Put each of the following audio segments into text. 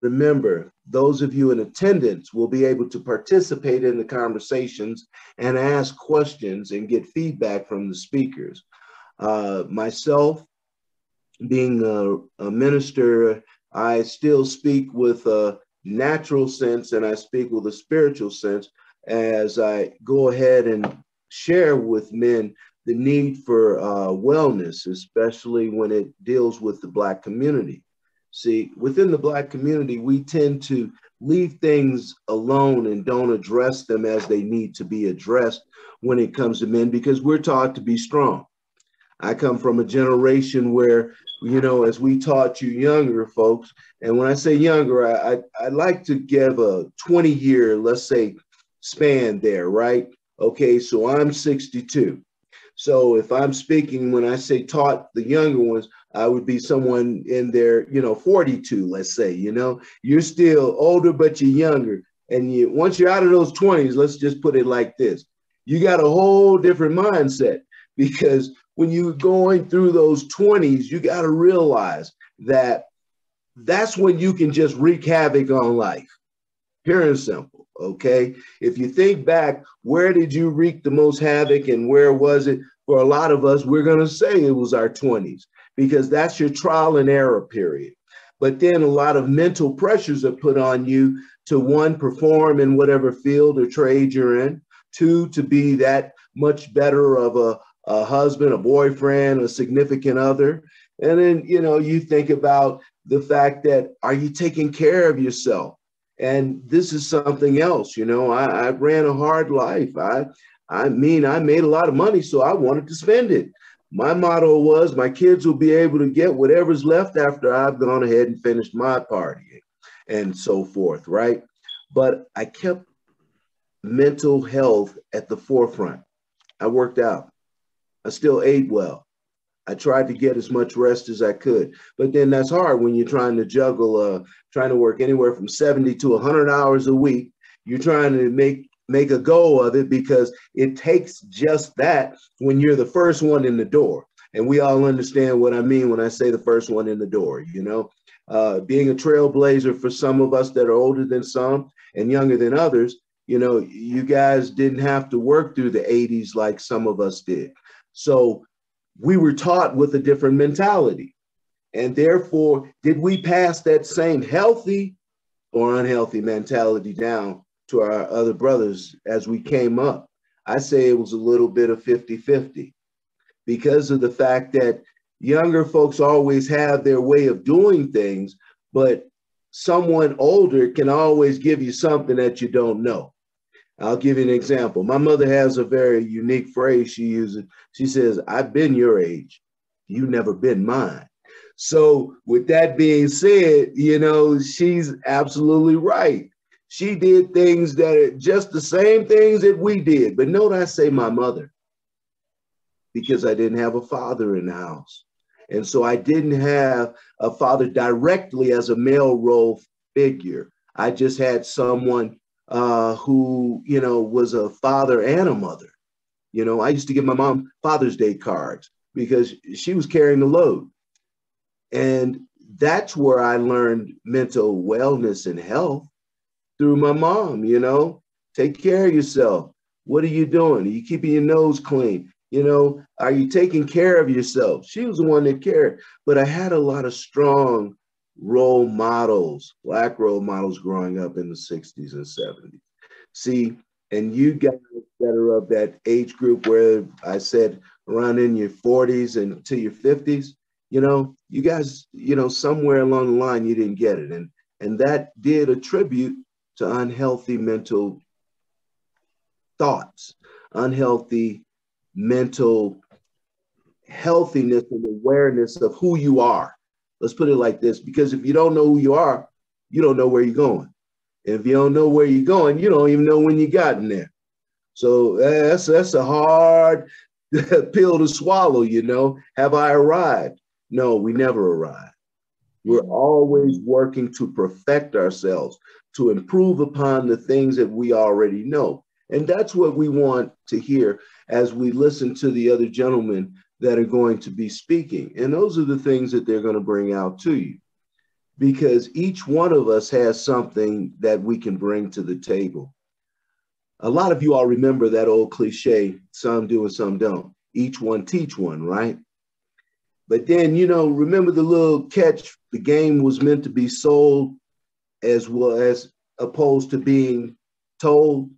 Remember, those of you in attendance will be able to participate in the conversations and ask questions and get feedback from the speakers. Myself, being a minister, I still speak with a natural sense and I speak with a spiritual sense as I go ahead and share with men the need for wellness, especially when it deals with the Black community. See, within the Black community, we tend to leave things alone and don't address them as they need to be addressed when it comes to men, because we're taught to be strong. I come from a generation where, you know, as we taught you younger folks, and when I say younger, I like to give a 20-year, let's say, span there, right? Okay, so I'm 62. So if I'm speaking, when I say taught the younger ones, I would be someone in their, 42, let's say, you're still older, but you're younger. And once you're out of those 20s, let's just put it like this. You got a whole different mindset, because when you're going through those 20s, you got to realize that that's when you can just wreak havoc on life. Pure and simple, okay? If you think back, where did you wreak the most havoc and where was it? For a lot of us, we're going to say it was our 20s, because that's your trial and error period. But then a lot of mental pressures are put on you to, one, perform in whatever field or trade you're in, two, to be that much better of a husband, a boyfriend, a significant other. And then, you think about the fact that, are you taking care of yourself? And this is something else. I ran a hard life. I made a lot of money, so I wanted to spend it. My motto was, my kids will be able to get whatever's left after I've gone ahead and finished my partying and so forth, right? But I kept mental health at the forefront. I worked out. I still ate well. I tried to get as much rest as I could. But then that's hard when you're trying to juggle, trying to work anywhere from 70 to 100 hours a week. You're trying to make a go of it, because it takes just that when you're the first one in the door. And we all understand what I mean when I say the first one in the door, being a trailblazer for some of us that are older than some and younger than others. You guys didn't have to work through the 80s like some of us did. So we were taught with a different mentality. And therefore, did we pass that same healthy or unhealthy mentality down to our other brothers as we came up? I say it was a little bit of 50-50, because of the fact that younger folks always have their way of doing things, but someone older can always give you something that you don't know. I'll give you an example. My mother has a very unique phrase she uses. She says, "I've been your age. You've never been mine." So with that being said, she's absolutely right. She did things that are just the same things that we did. But note I say my mother, because I didn't have a father in the house. And so I didn't have a father directly as a male role figure. I just had someone who, was a father and a mother. I used to give my mom Father's Day cards because she was carrying the load. And that's where I learned mental wellness and health, through my mom. Take care of yourself. What are you doing? Are you keeping your nose clean? Are you taking care of yourself? She was the one that cared. But I had a lot of strong role models, Black role models, growing up in the 60s and 70s. See, and you guys that are of that age group where I said around in your 40s and to your 50s, you guys, somewhere along the line, you didn't get it. And that did attribute to unhealthy mental thoughts, unhealthy mental healthiness and awareness of who you are. Let's put it like this, because if you don't know who you are, you don't know where you're going. And if you don't know where you're going, you don't even know when you got in there. So that's a hard pill to swallow, Have I arrived? No, we never arrive. We're always working to perfect ourselves, to improve upon the things that we already know. And that's what we want to hear as we listen to the other gentlemen that are going to be speaking. And those are the things that they're going to bring out to you. because each one of us has something that we can bring to the table. A lot of you all remember that old cliche, some do and some don't. Each one teach one, right? But then, you know, remember the little catch, the game was meant to be sold as well as opposed to being told.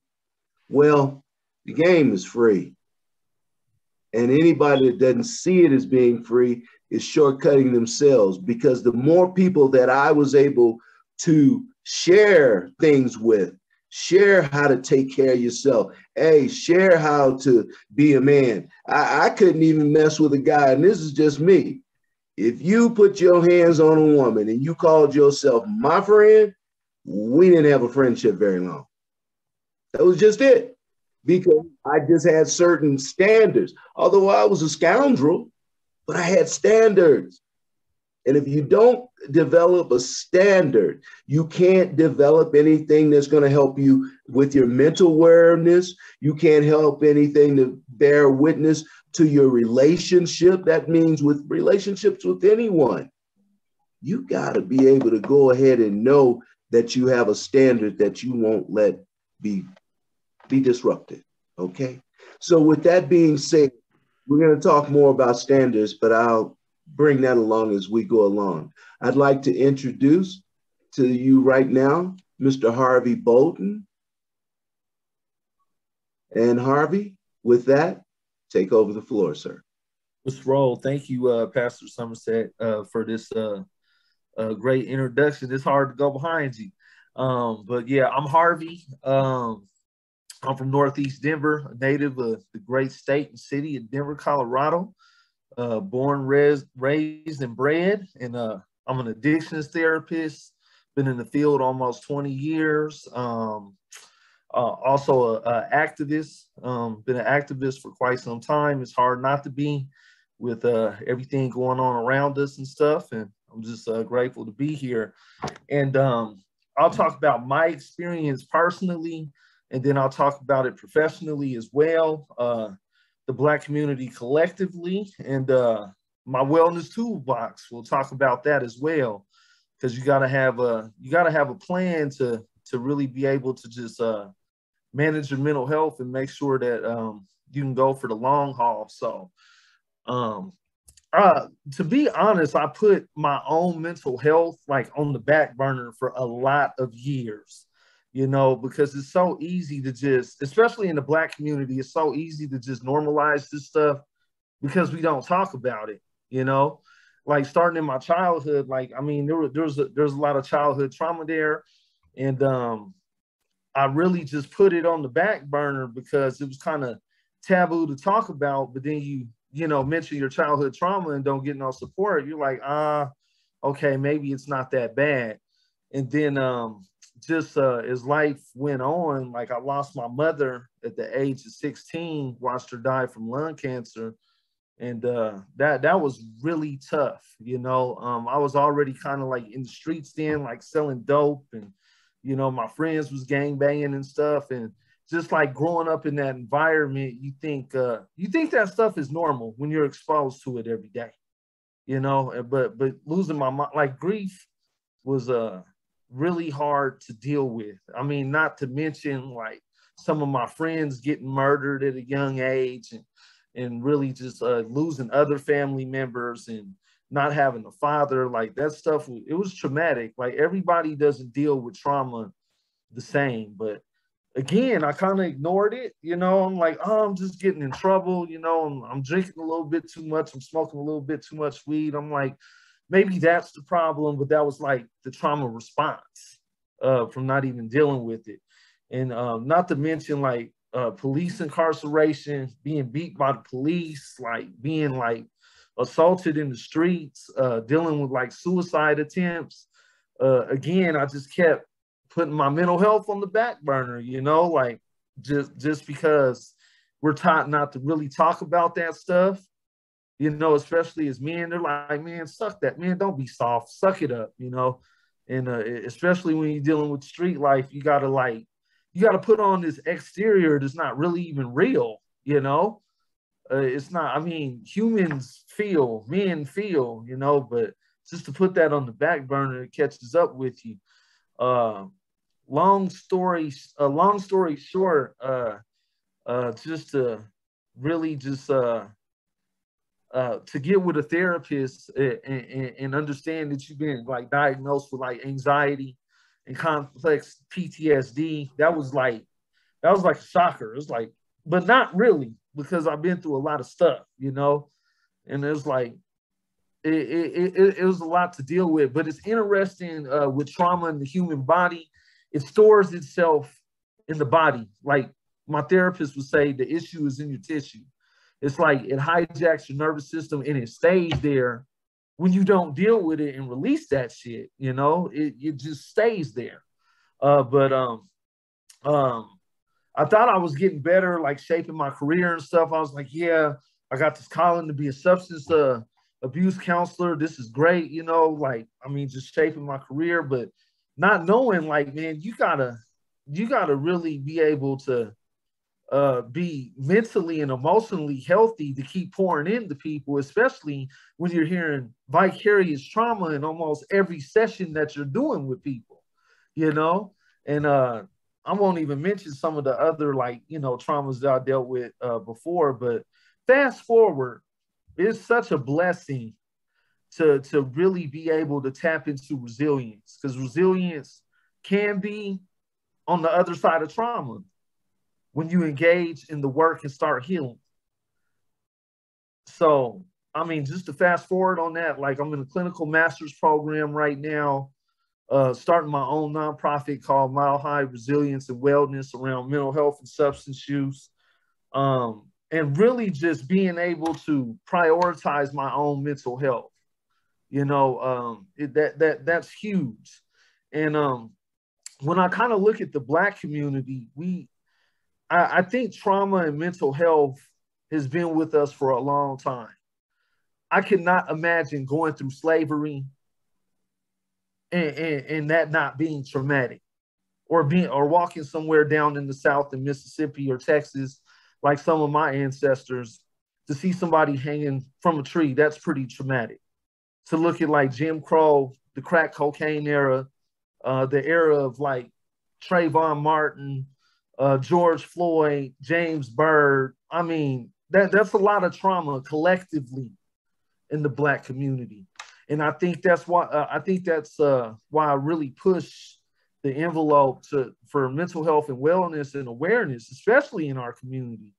Well, the game is free. And anybody that doesn't see it as being free is shortcutting themselves, because the more people that I was able to share things with, share how to take care of yourself, hey, share how to be a man. I couldn't even mess with a guy, and this is just me. If you put your hands on a woman and you called yourself my friend, we didn't have a friendship very long. That was just it, because I just had certain standards. Although I was a scoundrel, but I had standards. And if you don't develop a standard, you can't develop anything that's going to help you with your mental awareness. You can't help anything to bear witness to your relationship. That means with relationships with anyone, you got to be able to go ahead and know that you have a standard that you won't let be disrupted. Okay. So with that being said, we're going to talk more about standards, but I'll bring that along as we go along. I'd like to introduce to you right now, Mr. Harvey Bolton. And Harvey, with that, take over the floor, sir. Let's roll. Thank you, Pastor Somerset, for this great introduction. It's hard to go behind you. But yeah, I'm Harvey. I'm from Northeast Denver, a native of the great state and city of Denver, Colorado. Born, raised, and bred. And I'm an addictions therapist. Been in the field almost 20 years. Also an activist. Been an activist for quite some time. It's hard not to be with everything going on around us and stuff. And I'm just grateful to be here. And I'll talk about my experience personally, and then I'll talk about it professionally as well, the Black community collectively, and my wellness toolbox. We'll talk about that as well, because you gotta have a plan to really be able to just manage your mental health and make sure that you can go for the long haul. So to be honest, I put my own mental health like on the back burner for a lot of years. You know, because it's so easy to just, especially in the Black community, it's so easy to just normalize this stuff because we don't talk about it, you know? Like starting in my childhood, like, I mean, there's a lot of childhood trauma there. And I really just put it on the back burner because it was kind of taboo to talk about. But then you know, mention your childhood trauma and don't get no support. You're like, okay, maybe it's not that bad. And then just as life went on, like I lost my mother at the age of 16, watched her die from lung cancer. And that was really tough. You know, I was already kind of like in the streets then, like selling dope, and, you know, my friends was gang banging and stuff. And just like growing up in that environment, you think that stuff is normal when you're exposed to it every day, you know, but losing my mom, like grief was really hard to deal with. I mean, not to mention like some of my friends getting murdered at a young age, and really just losing other family members and not having a father. Like that stuff, it was traumatic. Like everybody doesn't deal with trauma the same, but again, I kind of ignored it. You know, I'm like, oh, I'm just getting in trouble. You know, I'm drinking a little bit too much. I'm smoking a little bit too much weed. I'm like, maybe that's the problem, but that was like the trauma response from not even dealing with it. And not to mention like police incarceration, being beat by the police, like being like assaulted in the streets, dealing with like suicide attempts. Again, I just kept putting my mental health on the back burner, you know, like just because we're taught not to really talk about that stuff. You know, especially as men, they're like, man, suck that, man, don't be soft, suck it up, you know. And especially when you're dealing with street life, you gotta put on this exterior that's not really even real, you know. It's not, I mean, men feel, you know, but just to put that on the back burner, it catches up with you. Uh, long story short, just to really just to get with a therapist and understand that you've been like diagnosed with like anxiety and complex PTSD. That was like a shocker. It's like, but not really, because I've been through a lot of stuff, you know, and it's like it was a lot to deal with. But it's interesting with trauma in the human body. It stores itself in the body. Like my therapist would say, the issue is in your tissue. It's like it hijacks your nervous system and it stays there when you don't deal with it and release that shit. You know, it just stays there. But I thought I was getting better, like shaping my career and stuff. I was like, yeah, I got this calling to be a substance abuse counselor. This is great, you know, like, I mean, just shaping my career, but not knowing, like, man, you gotta really be able to be mentally and emotionally healthy to keep pouring into people, especially when you're hearing vicarious trauma in almost every session that you're doing with people, you know? And I won't even mention some of the other, like, you know, traumas that I dealt with before, but fast forward, it's such a blessing to really be able to tap into resilience, because resilience can be on the other side of trauma when you engage in the work and start healing. So, I mean, just to fast forward on that, like I'm in a clinical master's program right now, starting my own nonprofit called Mile High Resilience and Wellness around mental health and substance use. And really just being able to prioritize my own mental health. You know, that's huge. And when I kind of look at the Black community, I think trauma and mental health has been with us for a long time. I cannot imagine going through slavery and that not being traumatic, or walking somewhere down in the South in Mississippi or Texas, like some of my ancestors, to see somebody hanging from a tree. That's pretty traumatic. To look at like Jim Crow, the crack cocaine era, the era of like Trayvon Martin, George Floyd, James Byrd. I mean, that's a lot of trauma collectively in the Black community. And I think that's why why I really push the envelope for mental health and wellness and awareness, especially in our community.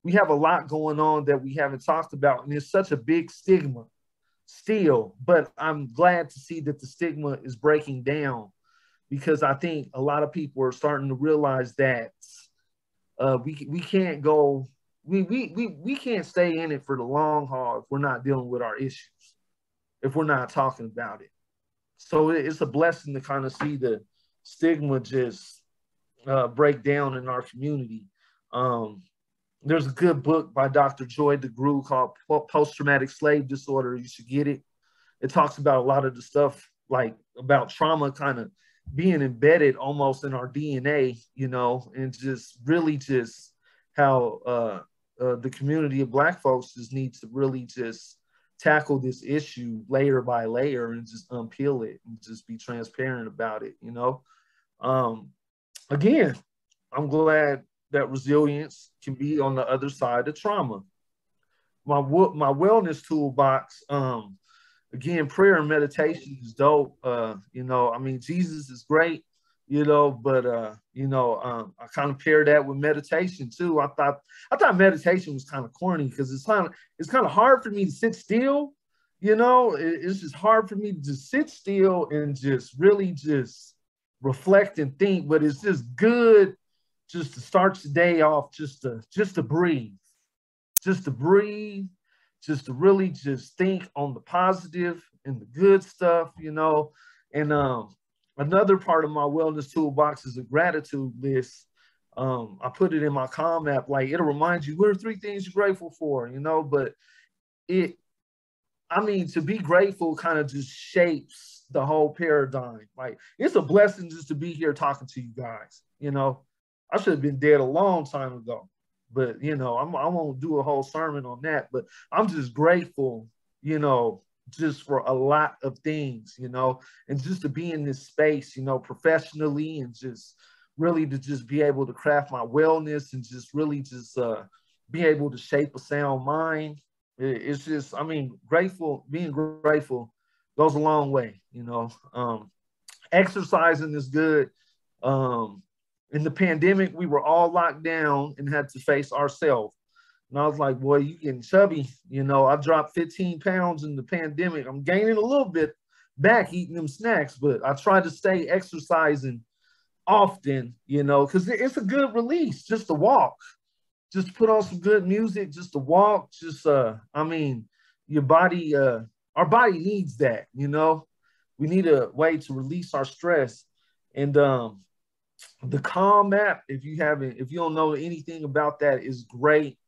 We have a lot going on that we haven't talked about, and it's such a big stigma still. But I'm glad to see that the stigma is breaking down, because I think a lot of people are starting to realize that we can't go, we can't stay in it for the long haul if we're not dealing with our issues, if we're not talking about it. So it's a blessing to kind of see the stigma just break down in our community. There's a good book by Dr. Joy DeGruy called Post-Traumatic Slave Disorder. You should get it. It talks about a lot of the stuff, like about trauma kind of being embedded almost in our DNA, you know, and just really just how the community of Black folks just needs to really just tackle this issue layer by layer and just unpeel it and just be transparent about it, you know. Again, I'm glad that resilience can be on the other side of trauma. My wellness toolbox, again, prayer and meditation is dope. You know, I mean, Jesus is great, you know, but you know, I kind of pair that with meditation too. I thought meditation was kind of corny, because it's kind of hard for me to sit still, you know. It's just hard for me to just sit still and just really just reflect and think. But it's just good just to start the day off, just to breathe, just to really just think on the positive and the good stuff, you know. And another part of my wellness toolbox is a gratitude list. I put it in my Calm app. Like, it'll remind you, what are 3 things you're grateful for, you know. But I mean, to be grateful kind of just shapes the whole paradigm. Like, it's a blessing just to be here talking to you guys, you know. I should have been dead a long time ago, but, you know, I won't do a whole sermon on that, but I'm just grateful, you know, just for a lot of things, you know, and just to be in this space, you know, professionally, and just really to just be able to craft my wellness and just really just be able to shape a sound mind. It's just, I mean, being grateful goes a long way, you know. Exercising is good. In the pandemic, we were all locked down and had to face ourselves. And I was like, boy, you getting chubby. You know, I dropped 15 pounds in the pandemic. I'm gaining a little bit back eating them snacks, but I try to stay exercising often, you know, because it's a good release just to walk. Just put on some good music, just to walk. Just, I mean, your body, our body needs that, you know. We need a way to release our stress. And the Calm app, if you don't know anything about that, is great.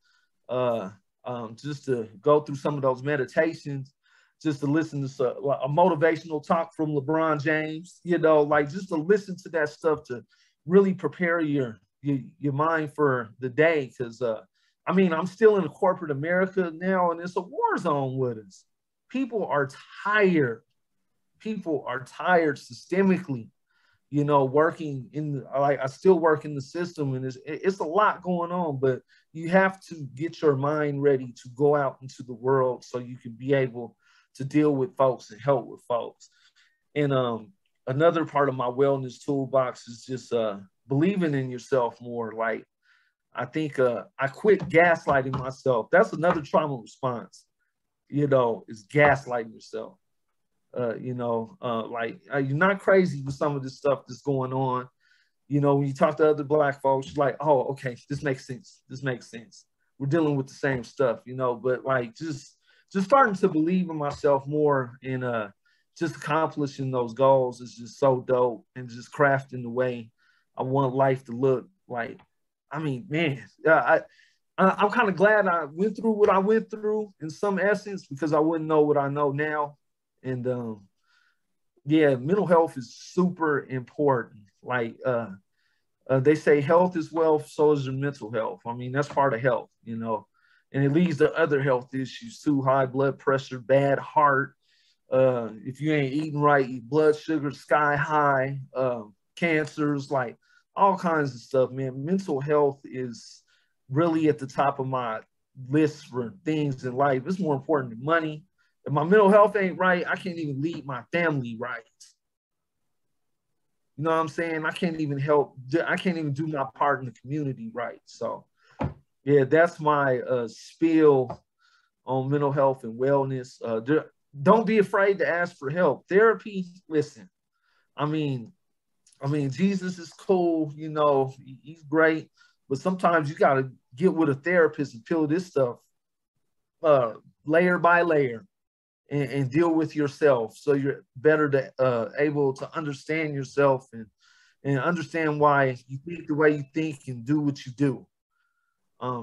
Just to go through some of those meditations, just to listen to a motivational talk from LeBron James, you know, like just to listen to that stuff to really prepare your mind for the day. Because I mean, I'm still in corporate America now, and it's a war zone with us. People are tired. People are tired systemically, you know, working I still work in the system, and it's a lot going on, but you have to get your mind ready to go out into the world so you can be able to deal with folks and help with folks. And another part of my wellness toolbox is just believing in yourself more. Like, I think I quit gaslighting myself. That's another trauma response, you know, is gaslighting yourself. You know, like, you're not crazy with some of this stuff that's going on. You know, when you talk to other Black folks, you're like, oh, okay, this makes sense. This makes sense. We're dealing with the same stuff, you know, but like just starting to believe in myself more, and just accomplishing those goals is just so dope, and just crafting the way I want life to look like. I mean, man, I'm kind of glad I went through what I went through in some essence, because I wouldn't know what I know now. And yeah, mental health is super important. Like they say, health is wealth, so is your mental health. I mean, that's part of health, you know, and it leads to other health issues too: high blood pressure, bad heart. If you ain't eating right, your blood sugar sky high, cancers, like all kinds of stuff, man. Mental health is really at the top of my list for things in life. It's more important than money. If my mental health ain't right, I can't even lead my family right. You know what I'm saying? I can't even do my part in the community right. So yeah, that's my spiel on mental health and wellness. Don't be afraid to ask for help. Therapy, listen, I mean, Jesus is cool, you know, he's great, but sometimes you got to get with a therapist and peel this stuff layer by layer. And deal with yourself, so you're better to able to understand yourself, and understand why you think the way you think and do what you do.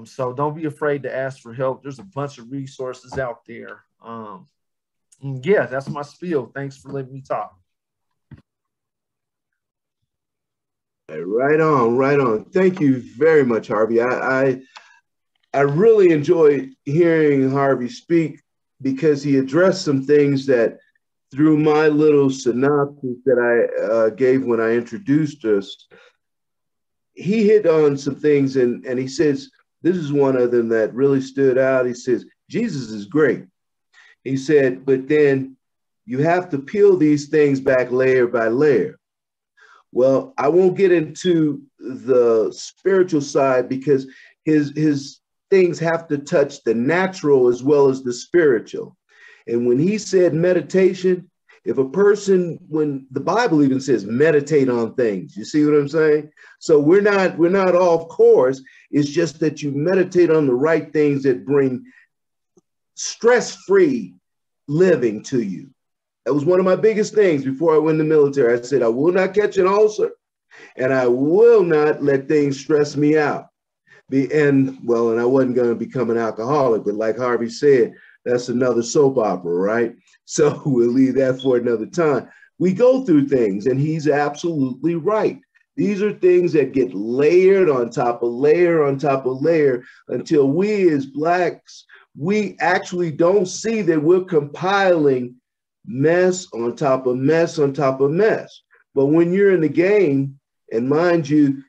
So don't be afraid to ask for help. There's a bunch of resources out there. Yeah, that's my spiel. Thanks for letting me talk. Right on, right on. Thank you very much, Harvey. I really enjoyed hearing Harvey speak, because he addressed some things that, through my little synopsis that I gave when I introduced us, he hit on some things, and he says, this is one of them that really stood out. He says, Jesus is great. He said, but then you have to peel these things back layer by layer. Well, I won't get into the spiritual side, because his things have to touch the natural as well as the spiritual. And when he said meditation, if a person, when the Bible even says meditate on things, you see what I'm saying? So we're not off course. It's just that you meditate on the right things that bring stress-free living to you. That was one of my biggest things before I went in the military. I said, I will not catch an ulcer, and I will not let things stress me out. And I wasn't going to become an alcoholic, but like Harvey said, that's another soap opera, right? So we'll leave that for another time. We go through things, and he's absolutely right. These are things that get layered on top of layer on top of layer, until we as Blacks, we actually don't see that we're compiling mess on top of mess on top of mess. But when you're in the game, and mind you,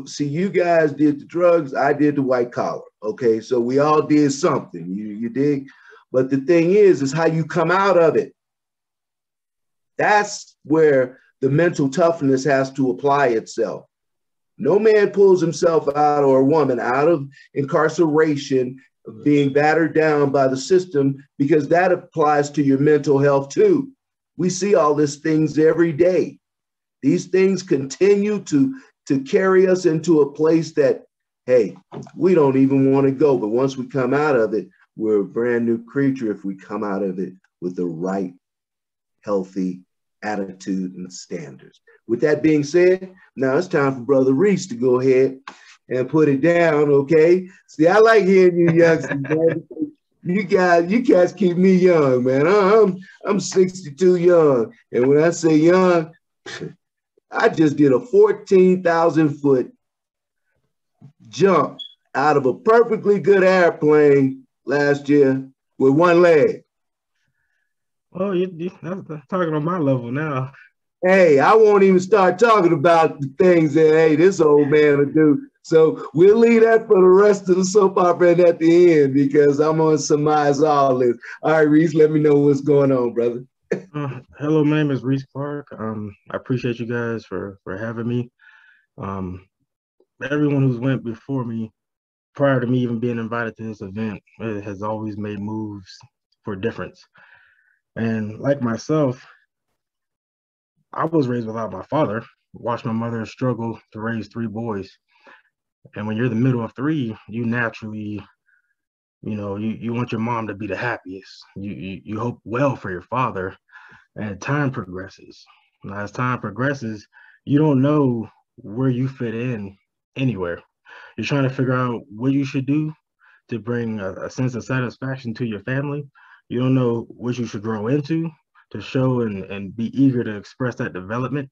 see, you guys did the drugs, I did the white collar. Okay, so we all did something. You dig? But the thing is how you come out of it. That's where the mental toughness has to apply itself. No man pulls himself out, or a woman, out of incarceration, being battered down by the system, because that applies to your mental health too. We see all these things every day. These things continue to carry us into a place that, hey, we don't even want to go. But once we come out of it, we're a brand new creature if we come out of it with the right, healthy attitude and standards. With that being said, now it's time for Brother Reese to go ahead and put it down, okay? See, I like hearing you youngsters, man. You guys keep me young, man. I'm 62 young. And when I say young, I just did a 14,000-foot jump out of a perfectly good airplane last year with one leg. Oh, you're talking on my level now. Hey, I won't even start talking about the things that, hey, this old man will do. So we'll leave that for the rest of the soap opera at the end, because I'm going to surmise all this. All right, Reese, let me know what's going on, brother. Hello, my name is Reese Clark. I appreciate you guys for having me. Everyone who's went before me, prior to me even being invited to this event, has always made moves for difference. And like myself, I was raised without my father, watched my mother struggle to raise 3 boys. And when you're the middle of 3, you naturally, you want your mom to be the happiest. You hope well for your father, and time progresses. And as time progresses, you don't know where you fit in anywhere. You're trying to figure out what you should do to bring a sense of satisfaction to your family. You don't know what you should grow into to show and be eager to express that development.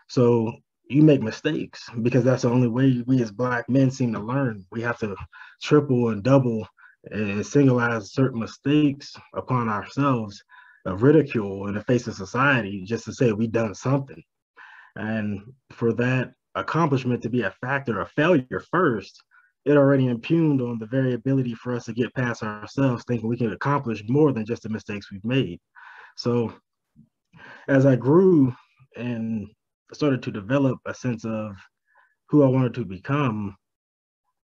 So you make mistakes, because that's the only way we as Black men seem to learn. We have to triple and double and singleize certain mistakes upon ourselves of ridicule in the face of society, just to say we done something. And for that accomplishment to be a factor of failure first, it already impugned on the very ability for us to get past ourselves, thinking we can accomplish more than just the mistakes we've made. So as I grew and started to develop a sense of who I wanted to become,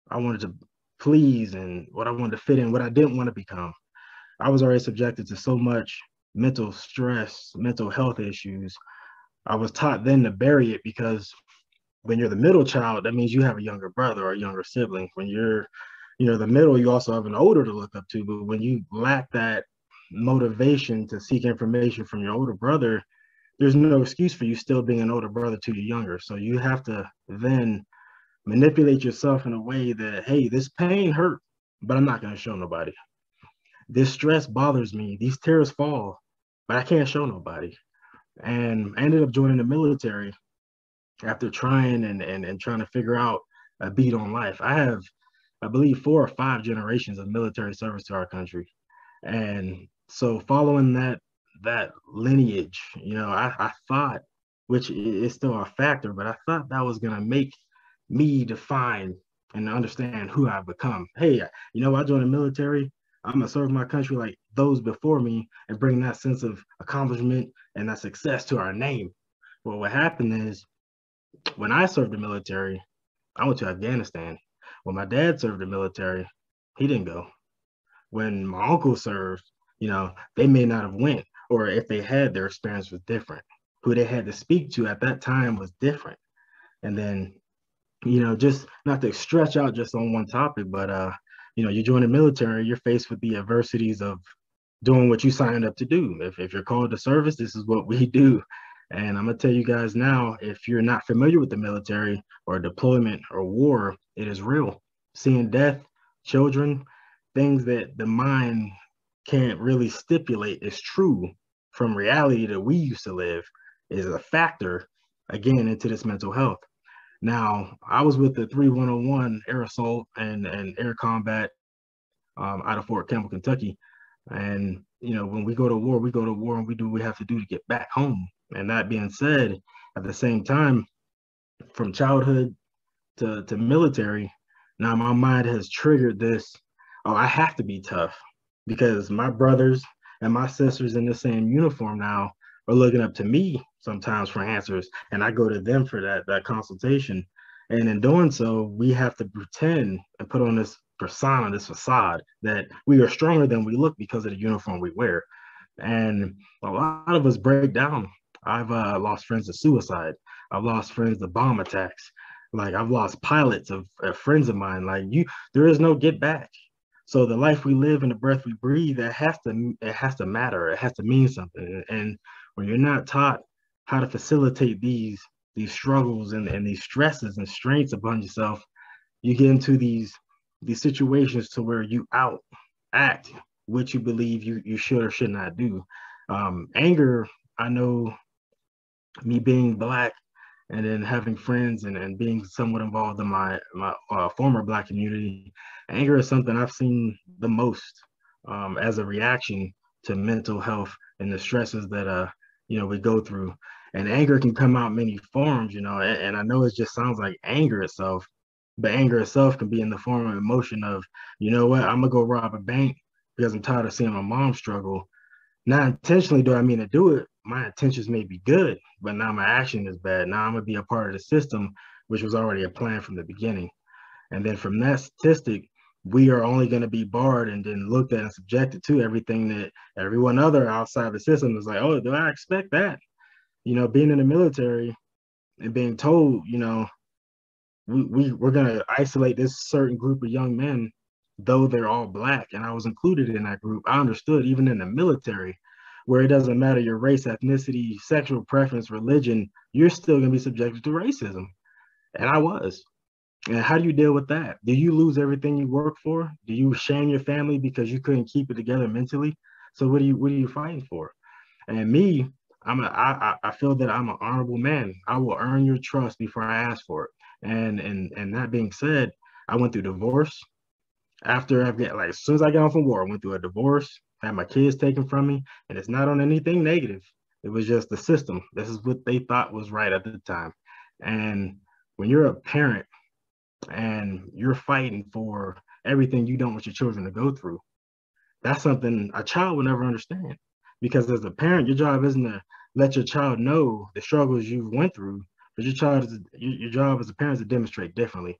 I wanted to please, and what I wanted to fit in, what I didn't want to become. I was already subjected to so much mental stress, mental health issues. I was taught then to bury it, because when you're the middle child, that means you have a younger brother or a younger sibling. When you're, the middle, you also have an older to look up to. But when you lack that motivation to seek information from your older brother, there's no excuse for you still being an older brother to your younger. So you have to then manipulate yourself in a way that, hey, this pain hurt, but I'm not going to show nobody. This stress bothers me. These tears fall, but I can't show nobody. And I ended up joining the military after trying and trying to figure out a beat on life. I have, I believe, 4 or 5 generations of military service to our country. And so following that lineage, I thought, which is still a factor, but I thought that was going to make me define and understand who I've become. Hey, I joined the military. I'm going to serve my country like those before me and bring that sense of accomplishment and that success to our name. Well, what happened is, when I served the military, I went to Afghanistan. When my dad served the military, he didn't go. When my uncle served, they may not have went, or if they had, their experience was different. Who they had to speak to at that time was different. And then, just not to stretch out just on one topic, but you join the military, you're faced with the adversities of doing what you signed up to do. If you're called to service, this is what we do. And I'm going to tell you guys now, if you're not familiar with the military or deployment or war, it is real. Seeing death, children, things that the mind can't really stipulate is true from reality that we used to live is a factor, again, into this mental health. Now, I was with the 3101 Air Assault and Air Combat out of Fort Campbell, Kentucky. And, you know, when we go to war and we do what we have to do to get back home. And that being said, at the same time, from childhood to military, now my mind has triggered this, oh, I have to be tough because my brothers and my sisters in the same uniform now are looking up to me sometimes for answers, and I go to them for that consultation. And in doing so, we have to pretend and put on this persona, this facade that we are stronger than we look because of the uniform we wear. And a lot of us break down. I've lost friends to suicide. I've lost friends to bomb attacks. Like I've lost pilots of friends of mine. Like there is no get back. So the life we live and the breath we breathe, it has to matter. It has to mean something. And when you're not taught how to facilitate these struggles and these stresses and strains upon yourself, you get into these situations to where you act what you believe you should or should not do. Anger, I know, me being Black and then having friends and being somewhat involved in my former Black community, anger is something I've seen the most as a reaction to mental health and the stresses that we go through. And anger can come out many forms, and I know it just sounds like anger itself, but anger itself can be in the form of emotion of, you know what, I'm gonna go rob a bank because I'm tired of seeing my mom struggle. Not intentionally do I mean to do it. My intentions may be good, but now my action is bad. Now I'm gonna be a part of the system, which was already a plan from the beginning. And then from that statistic, we are only going to be barred and then looked at and subjected to everything that everyone other outside the system is like, oh, do I expect that? Being in the military and being told, we're going to isolate this certain group of young men, though they're all Black. And I was included in that group. I understood even in the military, where it doesn't matter your race, ethnicity, sexual preference, religion, you're still going to be subjected to racism. And I was. And how do you deal with that? Do you lose everything you work for? Do you shame your family because you couldn't keep it together mentally? So what are you fighting for? And me, I feel that I'm an honorable man. I will earn your trust before I ask for it. And that being said, I went through divorce. After as soon as I got off from war, I went through a divorce, had my kids taken from me, and it's not on anything negative. It was just the system. This is what they thought was right at the time. And when you're a parent and you're fighting for everything you don't want your children to go through, that's something a child will never understand. Because as a parent, your job isn't to let your child know the struggles you went through, but your job as a parent is to demonstrate differently.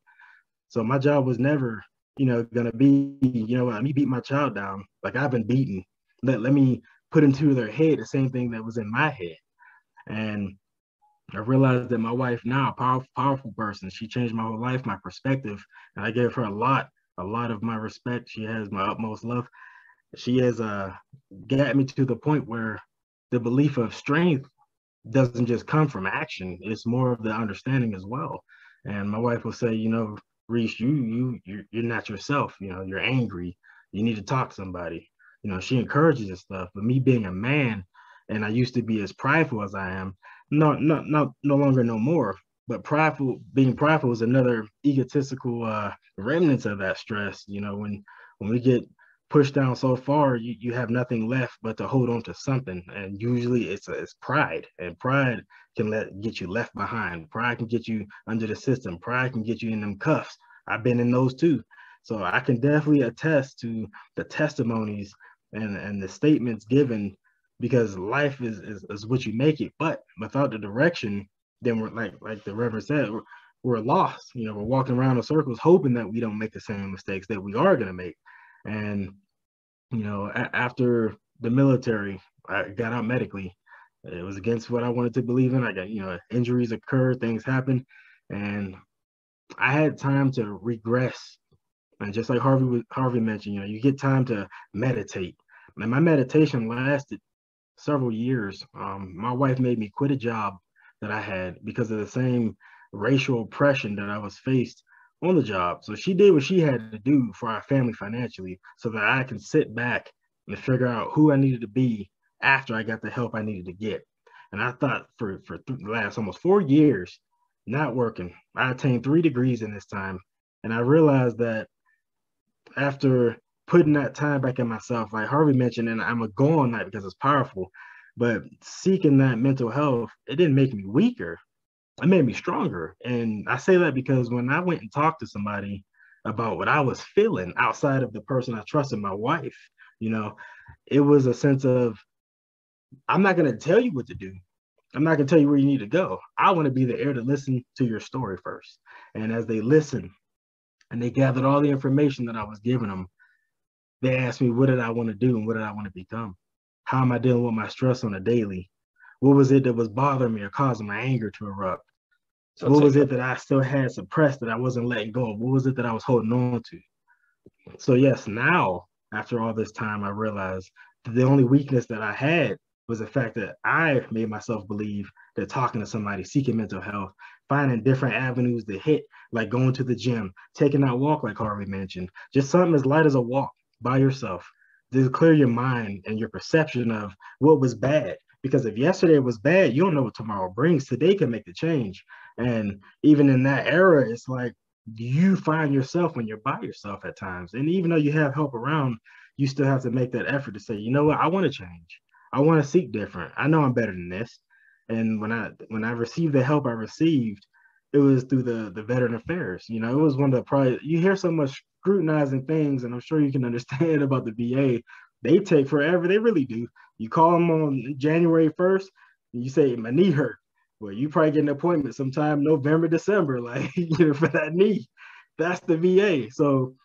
So my job was never, gonna be, let me beat my child down like I've been beaten. Let me put into their head the same thing that was in my head. And I realized that my wife now, a powerful person. She changed my whole life, my perspective, and I gave her a lot of my respect. She has my utmost love. She has got me to the point where the belief of strength doesn't just come from action; it's more of the understanding as well. And my wife will say, Reese, you're not yourself. You're angry. You need to talk to somebody. She encourages this stuff. But me being a man, and I used to be as prideful as I am, no longer no more. But being prideful is another egotistical remnants of that stress. When we get pushed down so far, you have nothing left but to hold on to something, and usually it's pride, and pride can get you left behind. Pride can get you under the system. Pride can get you in them cuffs. I've been in those too, so I can definitely attest to the testimonies and the statements given, because life is what you make it. But without the direction, then we're like the Reverend said, we're lost. We're walking around in circles hoping that we don't make the same mistakes that we are going to make. And after the military, I got out medically. It was against what I wanted to believe in. I got, injuries occurred, things happened, and I had time to regress. And just like Harvey mentioned, you get time to meditate. And my meditation lasted several years. My wife made me quit a job that I had because of the same racial oppression that I was faced on the job. So she did what she had to do for our family financially so that I can sit back and figure out who I needed to be after I got the help I needed to get. And I thought for the last almost 4 years, not working, I attained 3 degrees in this time. And I realized that after putting that time back in myself, like Harvey mentioned, and I'm a go on that because it's powerful. But seeking that mental health, it didn't make me weaker. It made me stronger. And I say that because when I went and talked to somebody about what I was feeling outside of the person I trusted, my wife, you know, it was a sense of, I'm not going to tell you what to do. I'm not going to tell you where you need to go. I want to be the ear to listen to your story first. And as they listened and they gathered all the information that I was giving them, they asked me, what did I want to do and what did I want to become? How am I dealing with my stress on a daily? What was it that was bothering me or causing my anger to erupt? So what was it that I still had suppressed that I wasn't letting go of? What was it that I was holding on to? So yes, now, after all this time, I realized that the only weakness that I had was the fact that I made myself believe that talking to somebody, seeking mental health, finding different avenues to hit, like going to the gym, taking that walk like Harvey mentioned, just something as light as a walk by yourself, to clear your mind and your perception of what was bad. Because if yesterday was bad, you don't know what tomorrow brings. Today can make the change. And even in that era, it's like you find yourself when you're by yourself at times. And even though you have help around, you still have to make that effort to say, you know what, I want to change. I want to seek different. I know I'm better than this. And when I received the help I received, it was through the Veteran Affairs. You know, it was one of the probably, you hear so much scrutinizing things, and I'm sure you can understand about the VA. They take forever. They really do. You call them on January 1st, and you say, my knee hurt. Well, you probably get an appointment sometime November, December, like, for that knee. That's the VA. So,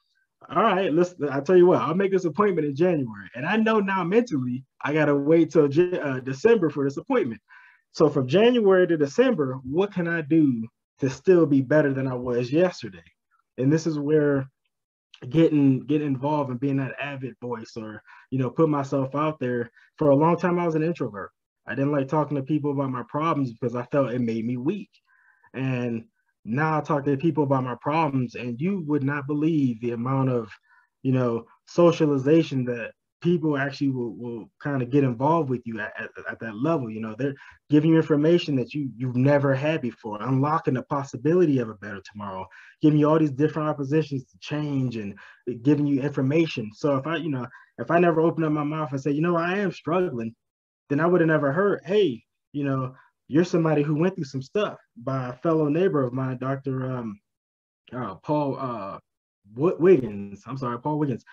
all right, I tell you what, I'll make this appointment in January. And I know now mentally, I got to wait till December for this appointment. So from January to December, what can I do to still be better than I was yesterday? And this is where getting involved and being that avid voice, or put myself out there. For a long time I was an introvert. I didn't like talking to people about my problems because I felt it made me weak. And now I talk to people about my problems, and you would not believe the amount of socialization that people actually will kind of get involved with you at that level. They're giving you information that you've never had before, unlocking the possibility of a better tomorrow, giving you all these different oppositions to change, and giving you information. So if I never open up my mouth and say, I am struggling, then I would have never heard, hey, you're somebody who went through some stuff, by a fellow neighbor of mine, Dr. Paul Wiggins. I'm sorry, Paul Wiggins.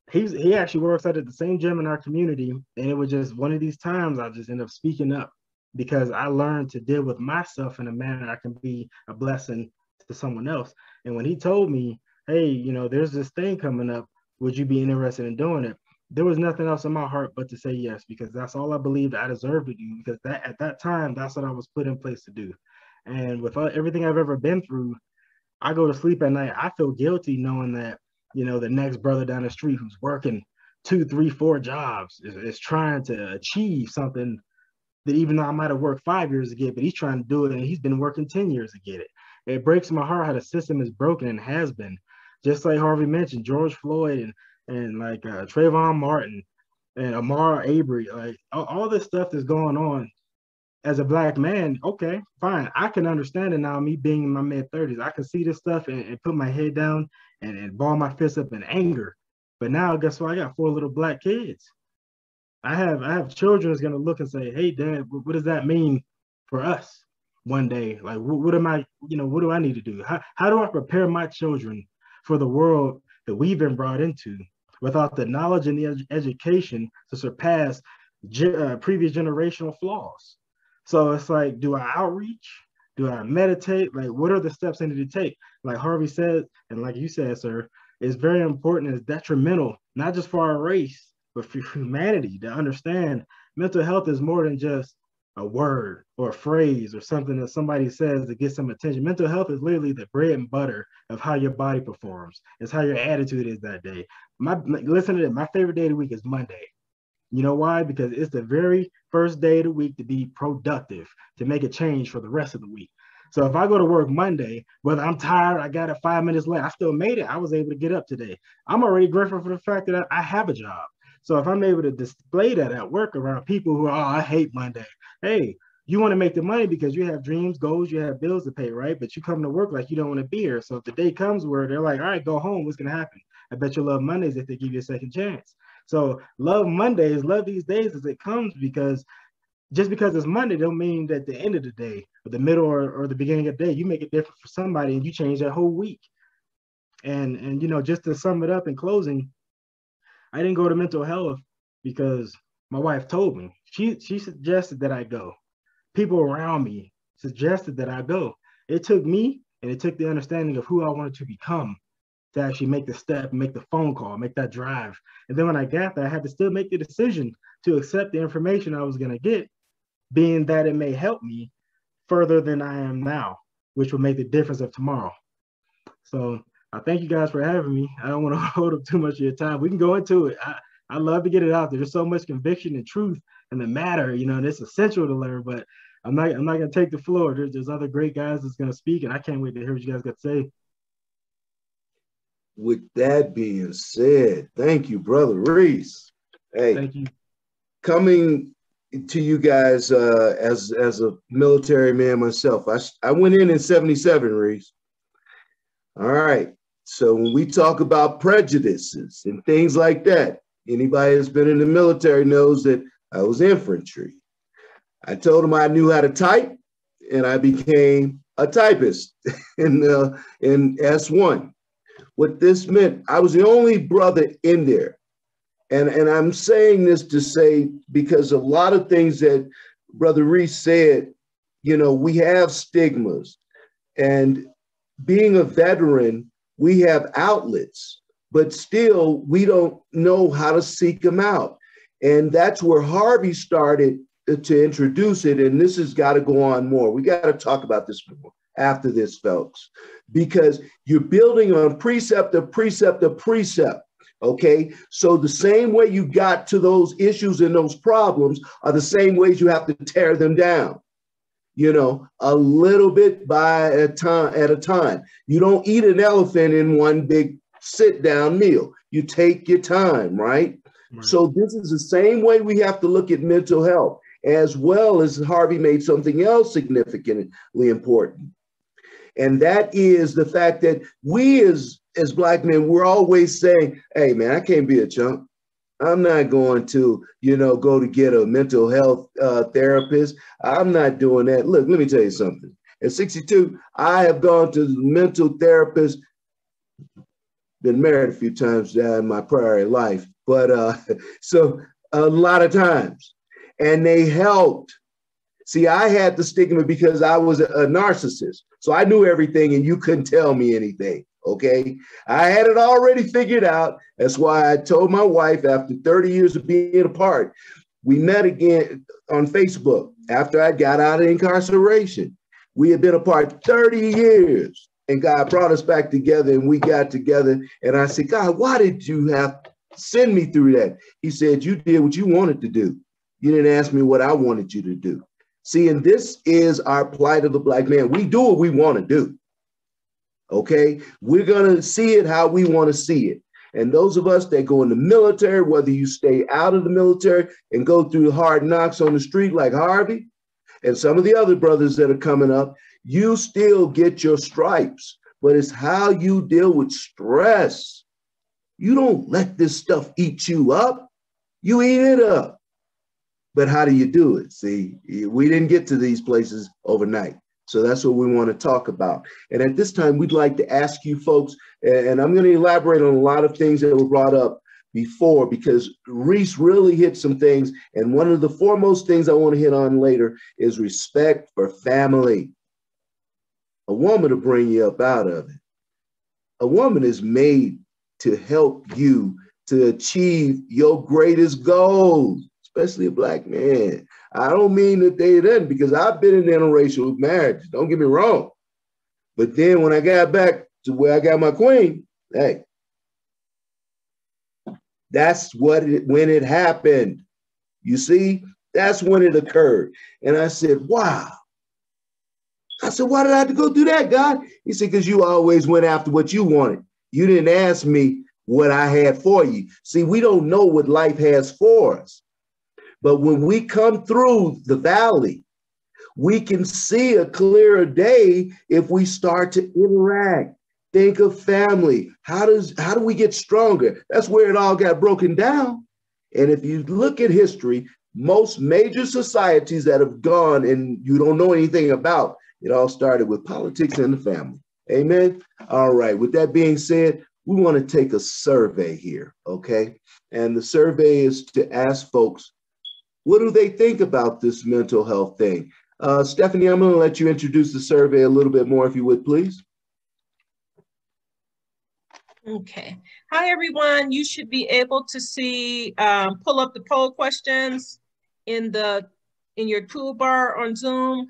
He actually works out at the same gym in our community, and it was just one of these times I just ended up speaking up because I learned to deal with myself in a manner I can be a blessing to someone else. And when he told me, hey, there's this thing coming up, would you be interested in doing it? There was nothing else in my heart but to say yes, because that's all I believed I deserved to do, because at that time, that's what I was put in place to do. And with everything I've ever been through, I go to sleep at night, I feel guilty knowing that, the next brother down the street who's working 2, 3, 4 jobs is trying to achieve something that even though I might have worked 5 years to get, but he's trying to do it and he's been working 10 years to get it. It breaks my heart how the system is broken and has been. Just like Harvey mentioned, George Floyd and like Trayvon Martin and Amar Avery, like all this stuff that's going on. As a Black man, okay, fine. I can understand it now, me being in my mid-30s. I can see this stuff and put my head down and ball my fist up in anger. But now, guess what? I got 4 little Black kids. I have children that's gonna look and say, hey, Dad, what does that mean for us one day? Like, what am I, what do I need to do? How do I prepare my children for the world that we've been brought into without the knowledge and the education to surpass previous generational flaws? So it's like, do I outreach? Do I meditate? Like, what are the steps I need to take? Like Harvey said, and like you said, sir, it's very important. It's detrimental, not just for our race, but for humanity, to understand mental health is more than just a word or a phrase or something that somebody says to get some attention. Mental health is literally the bread and butter of how your body performs. It's how your attitude is that day. Listen to it. My favorite day of the week is Monday. You know why? Because it's the very first day of the week to be productive, to make a change for the rest of the week. So if I go to work Monday, whether I'm tired, I got it 5 minutes late, I still made it. I was able to get up today. I'm already grateful for the fact that I have a job. So if I'm able to display that at work around people who are, oh, I hate Monday. Hey, you want to make the money because you have dreams, goals, you have bills to pay, right? But you come to work like you don't want to be here. So if the day comes where they're like, all right, go home, what's going to happen? I bet you'll love Mondays if they give you a second chance. So love Mondays, love these days as it comes, because just because it's Monday don't mean that the end of the day or the middle or the beginning of the day, you make it different for somebody and you change that whole week. And you know, just to sum it up in closing, I didn't go to mental health because my wife told me. She suggested that I go. People around me suggested that I go. It took me and it took the understanding of who I wanted to become to actually make the step, make the phone call, make that drive. And then when I got there, I had to still make the decision to accept the information I was going to get, being that it may help me further than I am now, which will make the difference of tomorrow. So I thank you guys for having me. I don't want to hold up too much of your time. We can go into it. I love to get it out there. There's so much conviction and truth in the matter, you know, and it's essential to learn, but I'm not going to take the floor. There's other great guys that's going to speak, and I can't wait to hear what you guys got to say. With that being said, thank you, Brother Reese. Hey, thank you. Coming to you guys as a military man myself, I went in 77, Reese. All right. So when we talk about prejudices and things like that, anybody that's been in the military knows that I was infantry. I told them I knew how to type, and I became a typist in S1. What this meant, I was the only brother in there. And I'm saying this to say, because a lot of things that Brother Reese said, you know, we have stigmas. And being a veteran, we have outlets, but still we don't know how to seek them out. And that's where Harvey started to introduce it. And this has got to go on more. We got to talk about this more after this, folks, because you're building on precept of precept of precept. Okay, so the same way you got to those issues and those problems are the same ways you have to tear them down. You know, a little bit at a time. You don't eat an elephant in one big sit-down meal. You take your time, right? So this is the same way we have to look at mental health, as well as Harvey made something else significantly important. And that is the fact that we as Black men, we're always saying, hey, man, I can't be a chump. I'm not going to, you know, go to get a mental health therapist. I'm not doing that. Look, let me tell you something. At 62, I have gone to the mental therapist, been married a few times in my prior life, but so a lot of times. And they helped. See, I had the stigma because I was a narcissist. So I knew everything and you couldn't tell me anything. Okay. I had it already figured out. That's why I told my wife after 30 years of being apart, we met again on Facebook after I got out of incarceration. We had been apart 30 years and God brought us back together and we got together. And I said, God, why did you have to send me through that? He said, you did what you wanted to do. You didn't ask me what I wanted you to do. See, and this is our plight of the Black man. We do what we want to do. Okay, we're going to see it how we want to see it. And those of us that go in the military, whether you stay out of the military and go through hard knocks on the street like Harvey and some of the other brothers that are coming up, you still get your stripes. But it's how you deal with stress. You don't let this stuff eat you up. You eat it up. But how do you do it? See, we didn't get to these places overnight. So that's what we want to talk about. And at this time, we'd like to ask you folks, and I'm going to elaborate on a lot of things that were brought up before, because Reese really hit some things. And one of the foremost things I want to hit on later is respect for family. A woman to bring you up out of it. A woman is made to help you to achieve your greatest goals, especially a Black man. I don't mean that they didn't, because I've been in interracial marriages, don't get me wrong. But then when I got back to where I got my queen, hey, that's when it happened. You see, that's when it occurred. And I said, wow. I said, why did I have to go through that, God? He said, because you always went after what you wanted. You didn't ask me what I had for you. See, we don't know what life has for us. But when we come through the valley, We can see a clearer day if we start to interact. Think of family. How do we get stronger? That's where it all got broken down. And if you look at history, most major societies that have gone and you don't know anything about, it all started with politics and the family. Amen. All right. With that being said, we want to take a survey here. Okay. And the survey is to ask folks, what do they think about this mental health thing? Stephanie, I'm going to let you introduce the survey a little bit more, if you would, please. Okay. Hi, everyone. You should be able to see, pull up the poll questions in your toolbar on Zoom.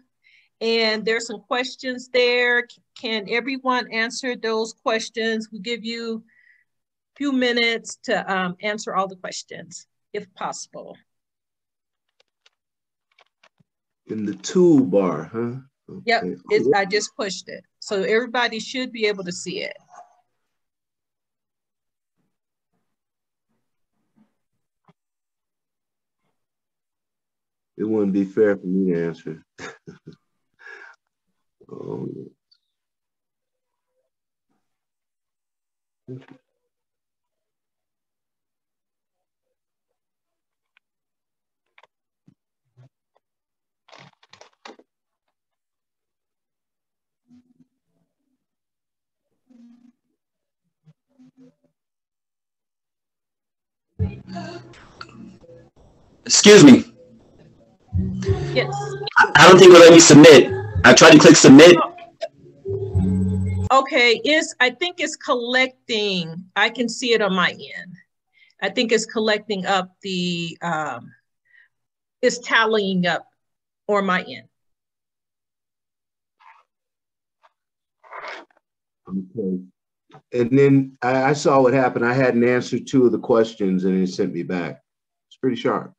And there's some questions there. Can everyone answer those questions? We'll give you a few minutes to answer all the questions, if possible. In the toolbar, huh? Okay. Yep, I just pushed it. So everybody should be able to see it. It wouldn't be fair for me to answer. Oh, Excuse me. Yes. I don't think it'll let me submit. I tried to click submit. Okay, I think it's collecting. I can see it on my end. I think it's collecting up it's tallying up on my end. okay. And then I saw what happened. I hadn't answered 2 of the questions and it sent me back. It's pretty sharp.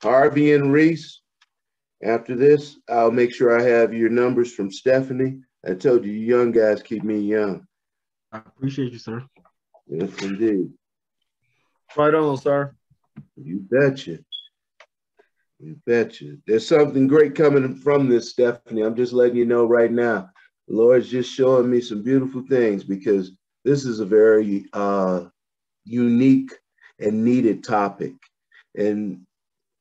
Harvey and Reese, after this, I'll make sure I have your numbers from Stephanie. I told you, you young guys keep me young. I appreciate you, sir. Yes, indeed. Right on, sir. You betcha. You betcha. There's something great coming from this, Stephanie. I'm just letting you know right now. The Lord's just showing me some beautiful things because this is a very unique and needed topic. And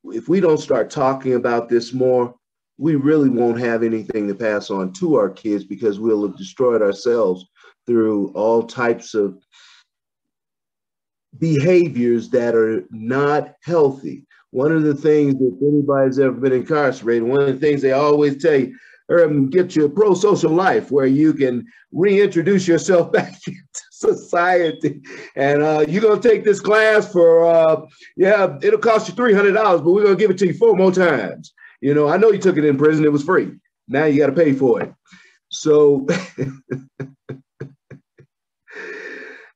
if we don't start talking about this more, we really won't have anything to pass on to our kids because we'll have destroyed ourselves through all types of behaviors that are not healthy. One of the things, if anybody's ever been incarcerated, one of the things they always tell you, get you a pro-social life where you can reintroduce yourself back into society. And you're going to take this class for, it'll cost you $300, but we're going to give it to you 4 more times. You know, I know you took it in prison. It was free. Now you got to pay for it. So,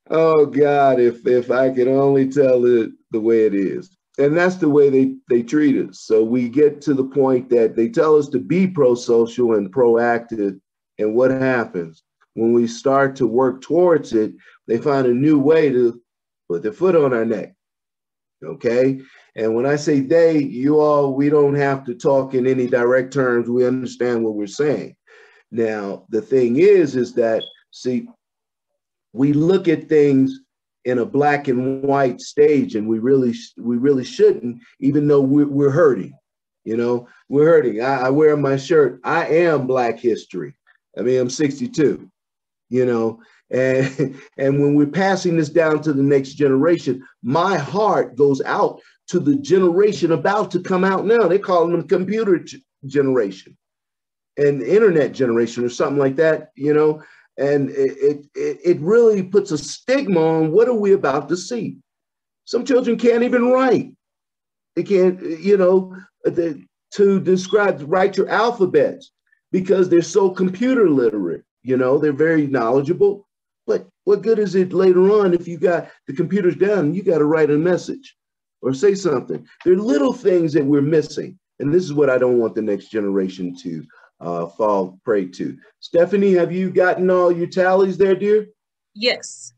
oh God, if I could only tell it the way it is. And that's the way they treat us. So we get to the point that they tell us to be pro-social and proactive. And what happens? When we start to work towards it, they find a new way to put their foot on our neck. Okay? And when I say they, we don't have to talk in any direct terms. We understand what we're saying. Now, the thing is that, see, we look at things in a black and white stage, and we really shouldn't, even though we're hurting. You know, we're hurting. I wear my shirt. I am Black history. I mean, I'm 62. You know, and when we're passing this down to the next generation, my heart goes out to the generation about to come out now. They're calling them computer generation and internet generation or something like that. You know. And it really puts a stigma on what are we about to see. Some children can't even write. They can't, write your alphabets because they're so computer literate. You know, they're very knowledgeable. But what good is it later on if you got the computers down and you got to write a message or say something? There are little things that we're missing. And this is what I don't want the next generation to fall prey to. Stephanie, have you gotten all your tallies there, dear? Yes.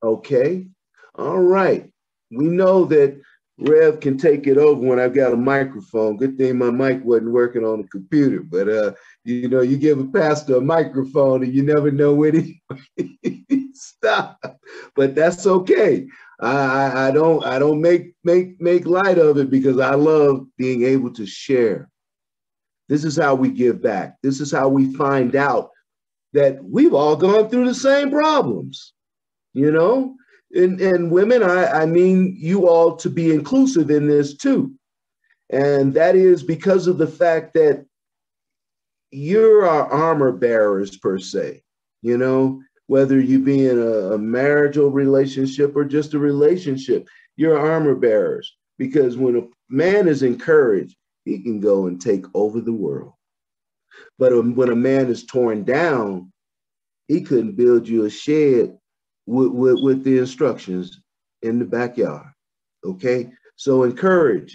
Okay. All right. We know that Rev can take it over when I've got a microphone. Good thing my mic wasn't working on the computer, but you know, you give a pastor a microphone and you never know when he stop. But that's okay. I don't make light of it because I love being able to share. This is how we give back. This is how we find out that we've all gone through the same problems, you know? And women, I mean you all to be inclusive in this too. And that is because of the fact that you're our armor bearers per se, you know, whether you be in a marital relationship or just a relationship, you're armor bearers. Because when a man is encouraged, he can go and take over the world. But when a man is torn down, he couldn't build you a shed with the instructions in the backyard. Okay, so encourage.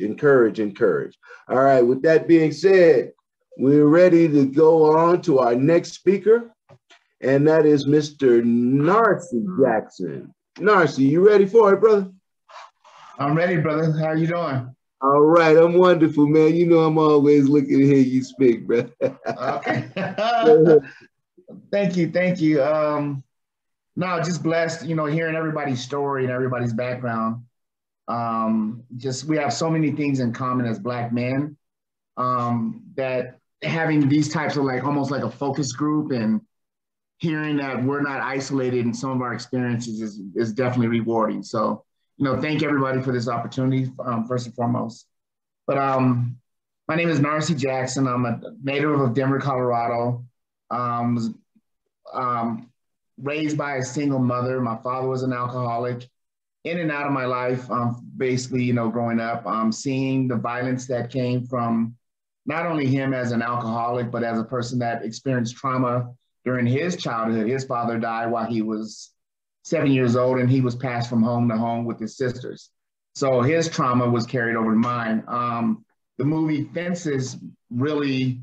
All right, with that being said, we're ready to go on to our next speaker, and that is Mr. Narcy Jackson. Narcy, you ready for it, brother? I'm ready, brother. How are you doing? All right, I'm wonderful, man. You know I'm always looking to hear you speak, brother. Okay. Thank you. No, just blessed, you know, hearing everybody's story and everybody's background. Just we have so many things in common as Black men, that having these types of like almost like a focus group and hearing that we're not isolated in some of our experiences is definitely rewarding. So, you know, thank everybody for this opportunity, first and foremost. But my name is Narcy Jackson. I'm a native of Denver, Colorado. Was raised by a single mother. My father was an alcoholic. In and out of my life, basically, you know, growing up, seeing the violence that came from not only him as an alcoholic, but as a person that experienced trauma during his childhood. His father died while he was 7 years old, and he was passed from home to home with his sisters. So his trauma was carried over to mine. The movie Fences really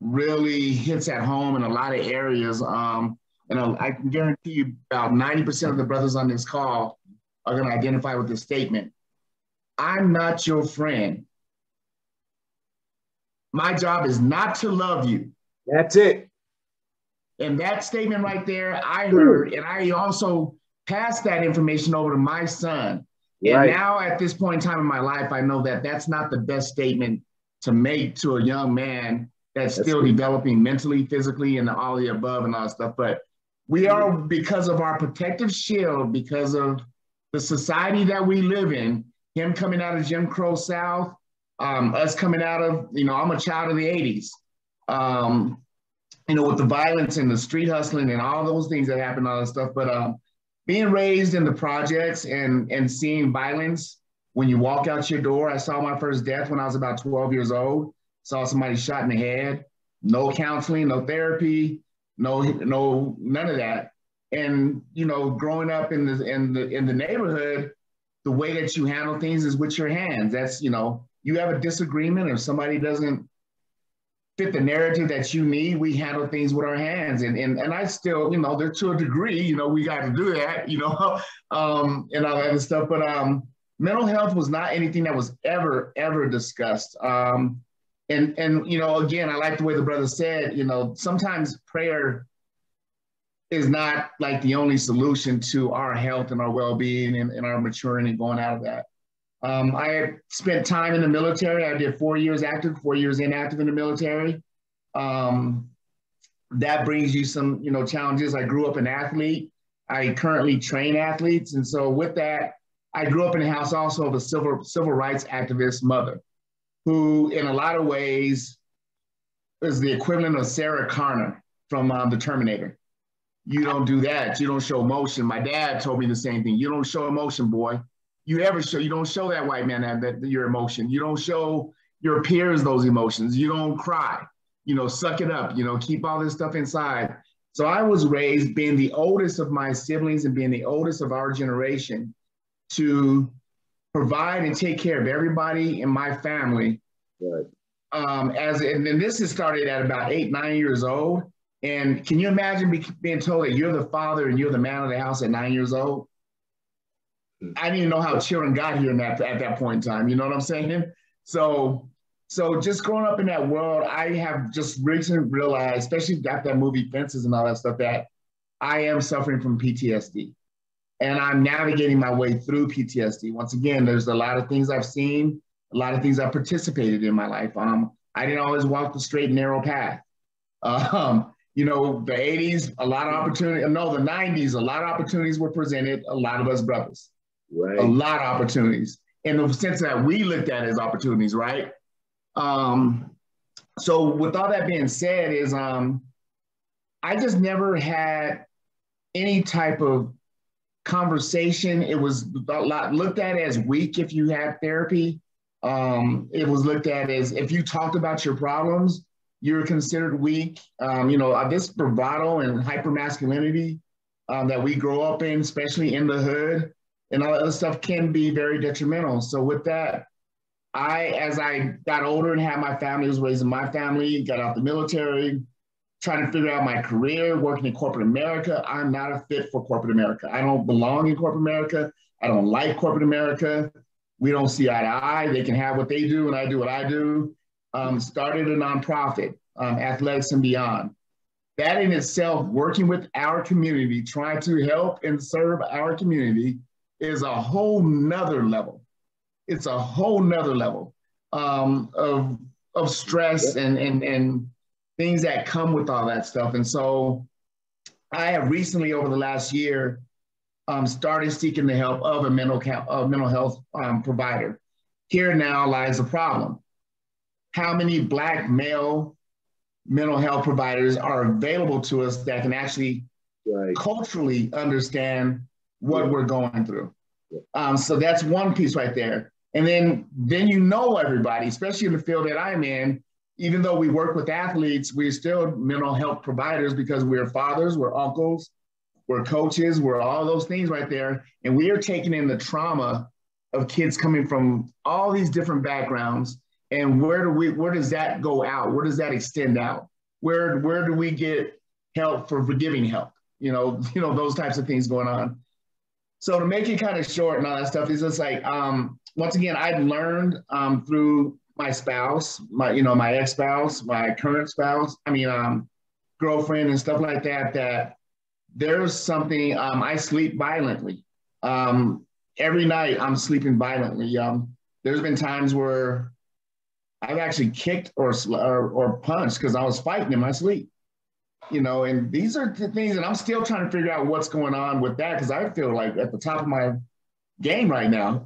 hits at home in a lot of areas. And I can guarantee you about 90% of the brothers on this call are going to identify with this statement. I'm not your friend. My job is not to love you. That's it. And that statement right there, I heard, and I also passed that information over to my son. And now at this point in time in my life, I know that that's not the best statement to make to a young man that's still developing mentally, physically, and all the above and all that stuff. But we are, because of our protective shield, because of the society that we live in, him coming out of Jim Crow South, us coming out of, you know, I'm a child of the 80s. You know, with the violence and the street hustling and all those things that happen, all that stuff. But being raised in the projects and seeing violence when you walk out your door. I saw my first death when I was about 12 years old. Saw somebody shot in the head. No counseling, no therapy, none of that. And you know, growing up in the neighborhood, the way that you handle things is with your hands. That's, you know, you have a disagreement, if somebody doesn't fit the narrative that you need, we handle things with our hands. And I still, you know, there to a degree, you know, we got to do that, you know, and all that other stuff. But mental health was not anything that was ever discussed. And you know, again, I like the way the brother said, you know, sometimes prayer is not like the only solution to our health and our well-being and our maturing and going out of that. I spent time in the military. I did 4 years active, 4 years inactive in the military. That brings you some, you know, challenges. I grew up an athlete. I currently train athletes. And so with that, I grew up in the house also of a civil rights activist mother, who in a lot of ways is the equivalent of Sarah Connor from the Terminator. You don't do that. You don't show emotion. My dad told me the same thing. You don't show emotion, boy. You don't show that white man that your emotion. You don't show your peers those emotions. You don't cry. You know, suck it up. You know, keep all this stuff inside. So I was raised being the oldest of my siblings and being the oldest of our generation to provide and take care of everybody in my family. Right. And this has started at about 8, 9 years old. And can you imagine being told that you're the father and you're the man of the house at 9 years old? I didn't even know how children got here at that point in time. You know what I'm saying? So just growing up in that world, I have just recently realized, especially after that movie Fences and all that stuff, that I am suffering from PTSD. And I'm navigating my way through PTSD. Once again, there's a lot of things I've seen, a lot of things I've participated in my life. I didn't always walk the straight and narrow path. You know, the 80s, a lot of opportunity. No, the 90s, a lot of opportunities were presented, a lot of us brothers. Right. A lot of opportunities in the sense that we looked at as opportunities, right? So with all that being said is I just never had any type of conversation. It was looked at as weak if you had therapy. It was looked at as if you talked about your problems, you're considered weak. You know, this bravado and hypermasculinity that we grow up in, especially in the hood, and all that other stuff can be very detrimental. So with that, as I got older and had my family, was raising my family, got out the military, trying to figure out my career, working in corporate America. I'm not a fit for corporate America. I don't belong in corporate America. I don't like corporate America. We don't see eye to eye. They can have what they do and I do what I do. Started a nonprofit, Athletics and Beyond. That in itself, working with our community, trying to help and serve our community is a whole nother level. It's a whole nother level of stress and things that come with all that stuff. And so I have recently, over the last year, started seeking the help of a mental health provider. Here now lies the problem. How many Black male mental health providers are available to us that can actually culturally understand what we're going through? So that's one piece right there. And then you know everybody, especially in the field that I'm in, even though we work with athletes, we're still mental health providers because we're fathers, we're uncles, we're coaches, we're all those things right there. And we are taking in the trauma of kids coming from all these different backgrounds. And where does that go out? Where does that extend out? Where do we get help for giving help? You know, those types of things going on. So to make it kind of short and all that stuff, is just like, once again, I've learned through my spouse, my ex-spouse, my current spouse, girlfriend and stuff like that, that there's something, I sleep violently. Every night I'm sleeping violently. There's been times where I've actually kicked or punched because I was fighting in my sleep. And these are the things that I'm still trying to figure out what's going on with that, because I feel like at the top of my game right now.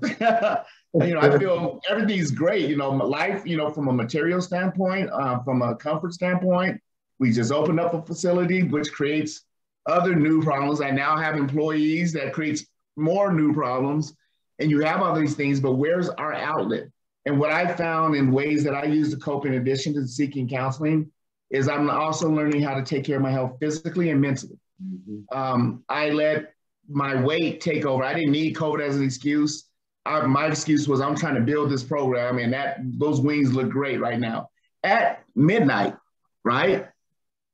I feel everything's great. Life, from a material standpoint, from a comfort standpoint, we just opened up a facility, which creates other new problems. I now have employees that creates more new problems, and you have all these things, but where's our outlet? And what I found in ways that I use to cope in addition to seeking counseling is I'm also learning how to take care of my health physically and mentally. Mm-hmm. I let my weight take over. I didn't need COVID as an excuse. My excuse was I'm trying to build this program, and those wings look great right now at midnight, right?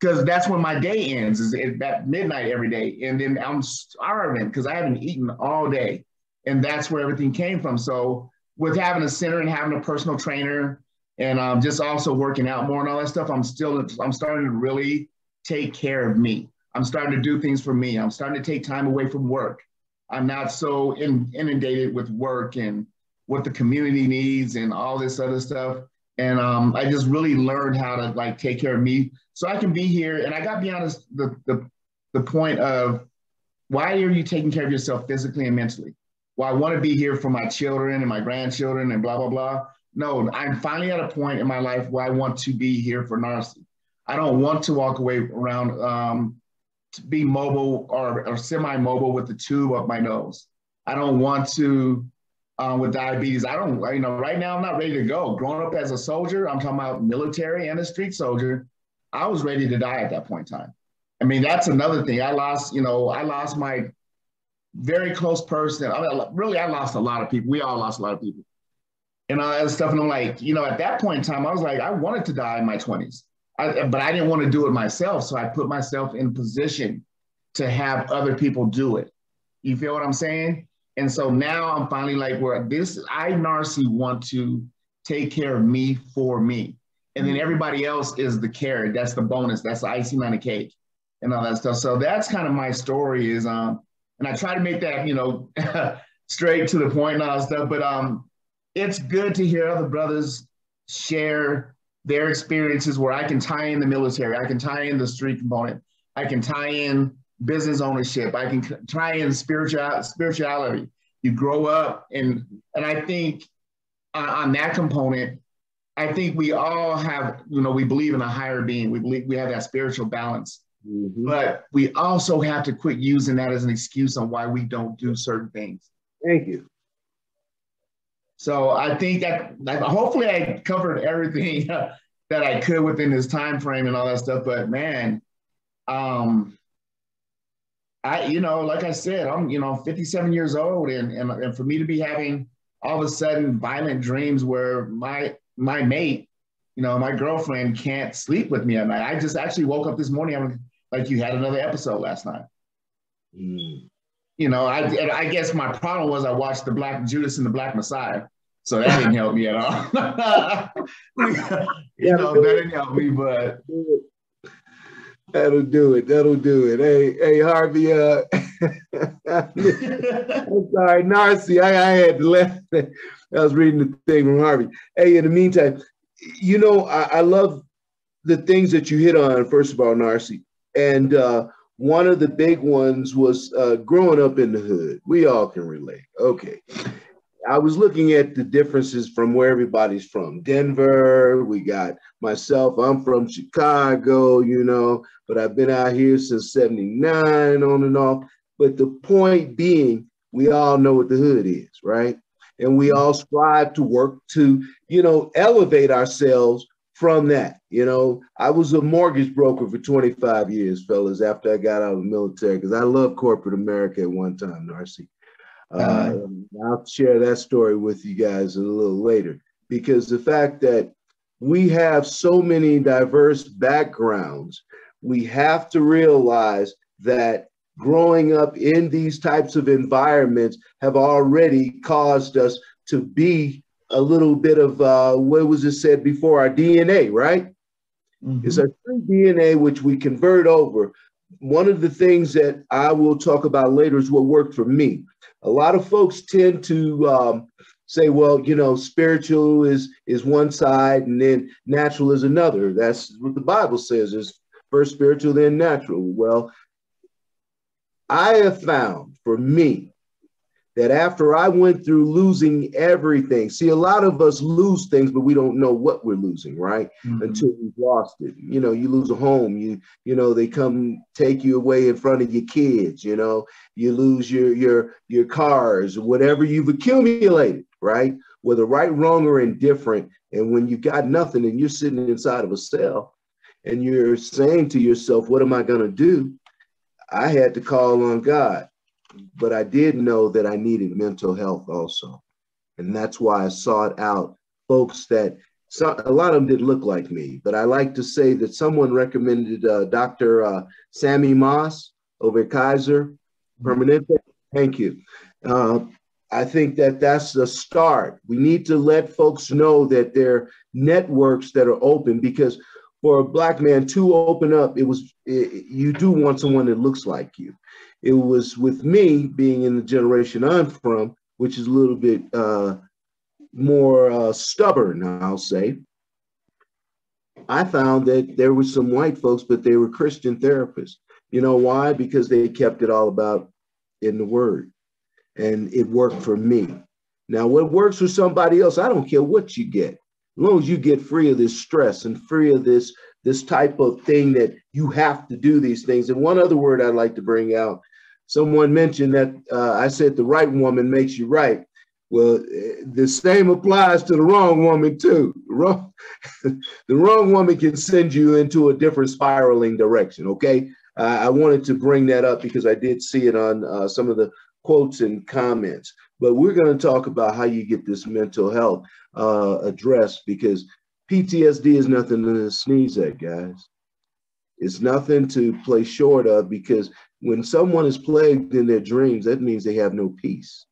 Because that's when my day ends, is at midnight every day. And then I'm starving because I haven't eaten all day. And that's where everything came from. So with having a center and having a personal trainer and just also working out more and all that stuff, I'm starting to really take care of me. I'm starting to do things for me. I'm starting to take time away from work. I'm not so inundated with work and what the community needs and all this other stuff. And I just really learned how to take care of me so I can be here. And I got to be honest, the point of why are you taking care of yourself physically and mentally? Well, I want to be here for my children and my grandchildren and blah, blah, blah. No, I'm finally at a point in my life where I want to be here for Narcy. I don't want to walk away around to be mobile or semi-mobile with the tube up my nose. I don't want to, with diabetes, right now I'm not ready to go. Growing up as a soldier, I'm talking about military and a street soldier, I was ready to die at that point in time. That's another thing. I lost my very close person. I lost a lot of people. We all lost a lot of people. And all that stuff. And I'm like, at that point in time, I was like, I wanted to die in my 20s. But I didn't want to do it myself. So I put myself in position to have other people do it. You feel what I'm saying? And so now I'm finally like, where I, Narcy, want to take care of me for me. And then everybody else is the carrot. That's the bonus. That's the icing on the cake and all that stuff. So that's kind of my story is, and I try to make that, you know, straight to the point and all that stuff. But it's good to hear other brothers share their experiences where I can tie in the military. I can tie in the street component. I can tie in business ownership. I can tie in spirituality. You grow up, and I think on that component, I think we all have, you know, we believe in a higher being. We believe we have that spiritual balance. Mm-hmm. But we also have to quit using that as an excuse on why we don't do certain things. Thank you. So I think that hopefully I covered everything that I could within this time frame and all that stuff. But man, you know, like I said, I'm, you know, 57 years old, and for me to be having all of a sudden violent dreams where my mate, you know, my girlfriend can't sleep with me at night. I just actually woke up this morning, I'm like, you had another episode last night. Mm. You know, I guess my problem was I watched the Black Judas and the Black Messiah, so that didn't help me at all. You know, that didn't help me, but that'll do it. That'll do it. Hey, Harvey. I'm sorry, Narcy. I had to laugh. I was reading the thing from Harvey. Hey, in the meantime, you know, I love the things that you hit on. First of all, Narcy, and one of the big ones was growing up in the hood. We all can relate. Okay. I was looking at the differences from where everybody's from. Denver, we got myself, I'm from Chicago, you know, but I've been out here since 79 on and off. But the point being, we all know what the hood is, right? And we all strive to work to, you know, elevate ourselves from that. You know, I was a mortgage broker for 25 years, fellas, after I got out of the military, because I loved corporate America at one time, Narcy. I'll share that story with you guys a little later, because the fact that we have so many diverse backgrounds, we have to realize that growing up in these types of environments have already caused us to be a little bit of, what was it said before, our DNA, right? Mm-hmm. It's our true DNA, which we convert over. One of the things that I will talk about later is what worked for me. A lot of folks tend to say, well, you know, spiritual is one side and then natural is another. That's what the Bible says, is first spiritual, then natural. Well, I have found for me that after I went through losing everything, see, a lot of us lose things, but we don't know what we're losing, right? Mm-hmm. Until we've lost it. You know, you lose a home, you know, they come take you away in front of your kids, you know, you lose your cars, whatever you've accumulated, right? Whether right, wrong, or indifferent. And when you got nothing and you're sitting inside of a cell and you're saying to yourself, what am I going to do? I had to call on God. But I did know that I needed mental health also. And that's why I sought out folks that, a lot of them didn't look like me, but I like to say that someone recommended Dr. Sammy Moss over at Kaiser Permanente. Thank you. I think that that's the start. We need to let folks know that there are networks that are open, because for a Black man to open up, you do want someone that looks like you. It was with me being in the generation I'm from, which is a little bit more stubborn, I'll say. I found that there were some white folks, but they were Christian therapists. You know why? Because they kept it all about in the Word, and it worked for me. Now, what works for somebody else, I don't care what you get, as long as you get free of this stress and free of this type of thing that you have to do these things. And one other word I'd like to bring out, someone mentioned that I said the right woman makes you right. Well, the same applies to the wrong woman too. The wrong woman can send you into a different spiraling direction, okay? I wanted to bring that up because I did see it on some of the quotes and comments. But we're going to talk about how you get this mental health addressed, because PTSD is nothing to sneeze at, guys. It's nothing to play short of, because when someone is plagued in their dreams, that means they have no peace.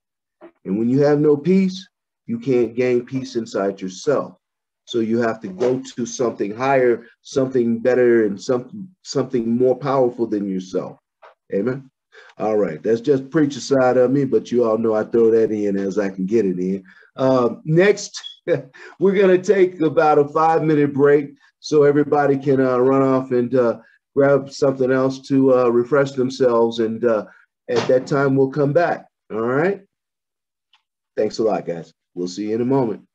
And when you have no peace, you can't gain peace inside yourself. So you have to go to something higher, something better, and something more powerful than yourself. Amen. All right, that's just preacher side of me, but you all know I throw that in as I can get it in. Next, we're going to take about a 5-minute break so everybody can run off and grab something else to refresh themselves. And at that time, we'll come back. All right. Thanks a lot, guys. We'll see you in a moment.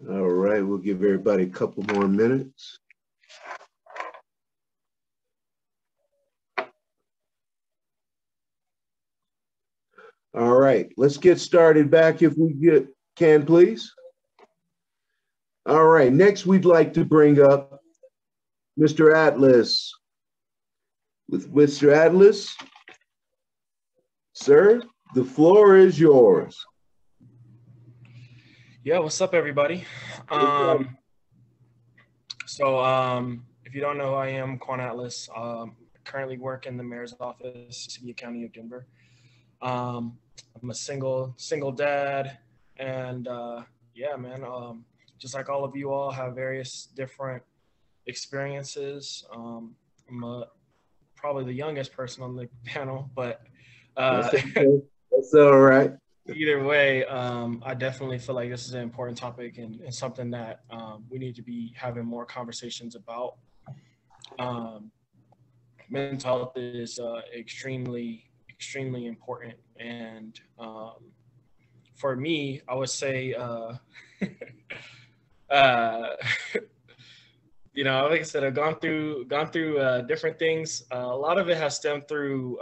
All right, we'll give everybody a couple more minutes. All right, let's get started back if we can, please. All right, next we'd like to bring up Mr. Atlas. With Mr. Atlas, sir, the floor is yours. Yeah, what's up, everybody? If you don't know who I am, Quan Atlas. Currently work in the mayor's office, City and County of Denver. I'm a single dad, and yeah, man. Just like all of you all have various different experiences. I'm probably the youngest person on the panel, but That's okay. That's all right. Either way, I definitely feel like this is an important topic and something that we need to be having more conversations about. Mental health is extremely important, and for me, I would say, you know, like I said, I've gone through different things. A lot of it has stemmed through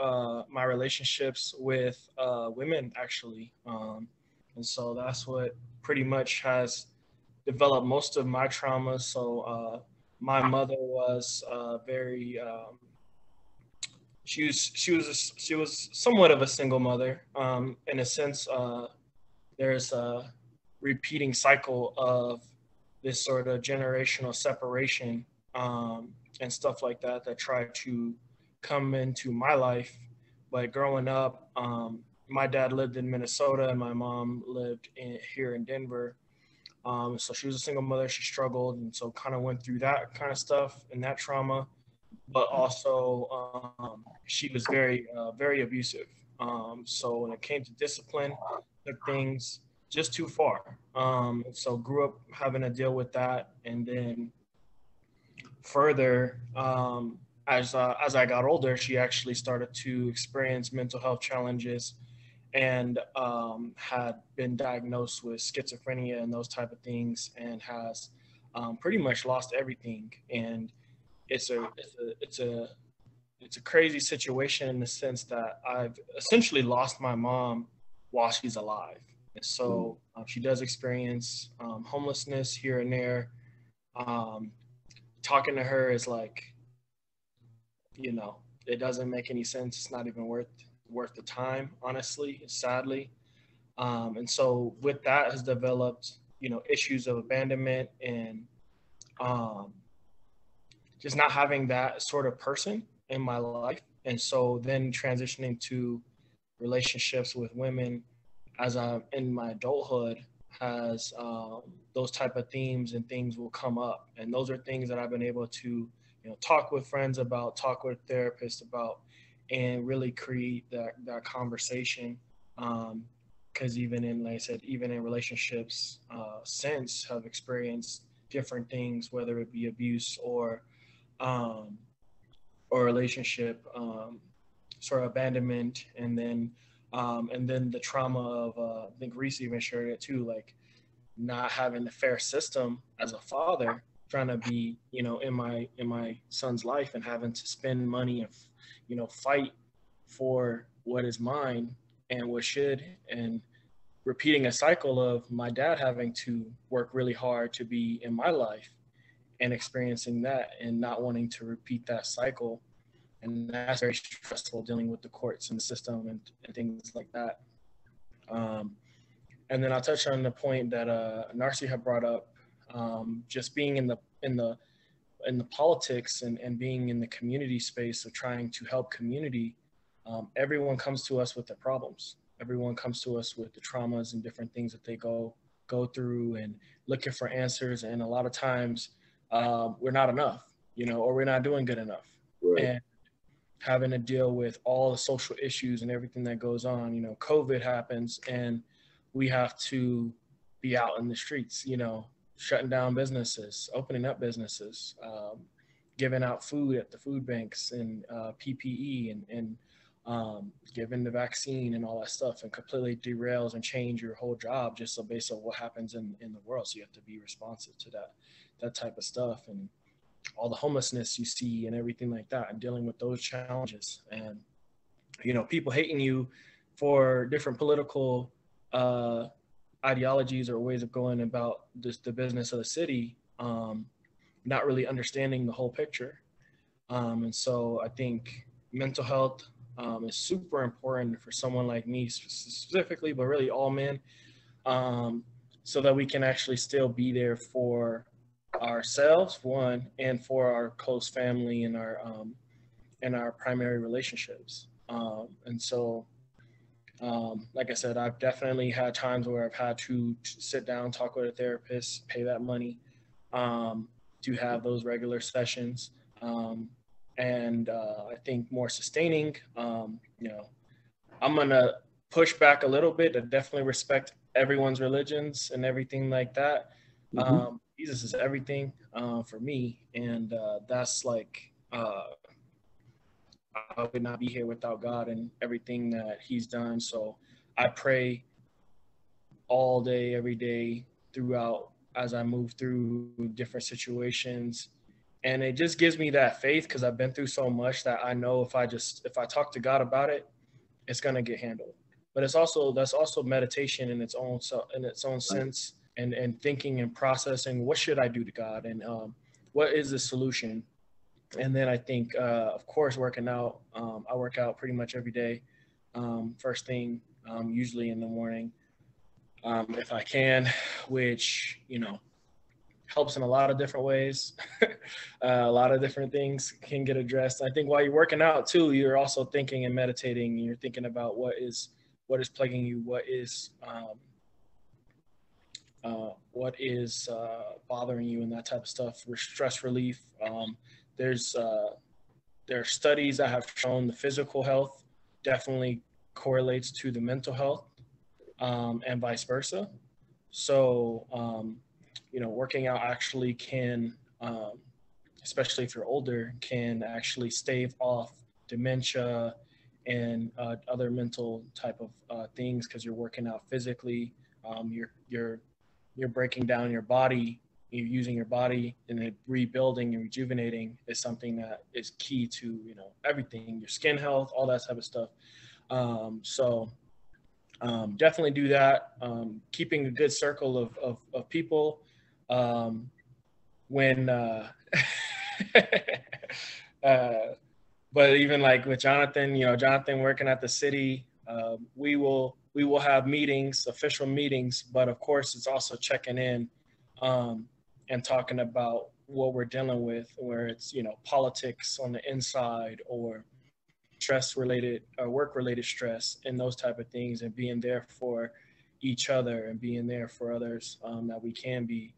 my relationships with women, actually, and so that's what pretty much has developed most of my traumas. So my mother was very she was somewhat of a single mother, in a sense. There's a repeating cycle of this sort of generational separation, and stuff like that try to come into my life. But growing up, my dad lived in Minnesota and my mom lived here in Denver. So she was a single mother. She struggled, and so kind of went through that kind of stuff and that trauma. But also, she was very abusive. So when it came to discipline, took things just too far. So grew up having to deal with that, and then further, as I got older, she actually started to experience mental health challenges, and had been diagnosed with schizophrenia and those type of things, and has pretty much lost everything. And it's a crazy situation in the sense that I've essentially lost my mom while she's alive. And so she does experience homelessness here and there. Talking to her is like, you know, it doesn't make any sense. It's not even worth the time, honestly, sadly. And so with that has developed, you know, issues of abandonment and just not having that sort of person in my life. And so then transitioning to relationships with women as I'm in my adulthood has those type of themes and things will come up. And those are things that I've been able to, you know, talk with friends about, talk with therapists about, and really create that conversation. Because even in, like I said, even in relationships since have experienced different things, whether it be abuse or relationship, sort of abandonment, and then the trauma of I think Reese even shared it too, like not having a fair system as a father, trying to be, you know, in my son's life and having to spend money and, you know, fight for what is mine and what should, and repeating a cycle of my dad having to work really hard to be in my life and experiencing that and not wanting to repeat that cycle. And that's very stressful, dealing with the courts and the system and things like that. And then I'll touch on the point that Narcy had brought up, just being in the politics and being in the community space of trying to help community. Everyone comes to us with their problems. Everyone comes to us with the traumas and different things that they go through and looking for answers. And a lot of times we're not enough, you know, or we're not doing good enough. Right. And having to deal with all the social issues and everything that goes on, you know, COVID happens and we have to be out in the streets, you know, shutting down businesses, opening up businesses, giving out food at the food banks and PPE and given the vaccine and all that stuff, and completely derails and change your whole job just so based on what happens in the world. So you have to be responsive to that type of stuff, and all the homelessness you see and everything like that, and dealing with those challenges. And, you know, people hating you for different political ideologies or ways of going about the business of the city, not really understanding the whole picture. And so I think mental health is super important for someone like me specifically, but really all men, so that we can actually still be there for ourselves, one, and for our close family and our primary relationships. And so, like I said, I've definitely had times where I've had to sit down, talk with a therapist, pay that money to have those regular sessions. And I think more sustaining, you know, I'm going to push back a little bit. I definitely respect everyone's religions and everything like that. Jesus is everything for me. And that's like, I would not be here without God and everything that he's done. So I pray all day, every day throughout as I move through different situations. And it just gives me that faith because I've been through so much that I know if I talk to God about it, it's going to get handled. But that's also meditation in its own sense, and thinking and processing, what should I do to God, and what is the solution? And then I think, of course, working out. I work out pretty much every day, first thing, usually in the morning, if I can, which, you know, helps in a lot of different ways. A lot of different things can get addressed. I think while you're working out too, you're also thinking and meditating, and you're thinking about what is plaguing you, what is bothering you, and that type of stuff. Stress relief. There are studies that have shown the physical health definitely correlates to the mental health, and vice versa. So, you know, working out actually can, especially if you're older, can actually stave off dementia and other mental type of things, because you're working out physically. You're breaking down your body. You're using your body, and then rebuilding and rejuvenating is something that is key to, you know, everything, your skin health, all that type of stuff. So definitely do that. Keeping a good circle of people. But even like with Jonathan, you know, Jonathan working at the city, we will have meetings, official meetings, but of course it's also checking in and talking about what we're dealing with, where it's, you know, politics on the inside, or stress related or work related stress, and those type of things, and being there for each other and being there for others that we can be.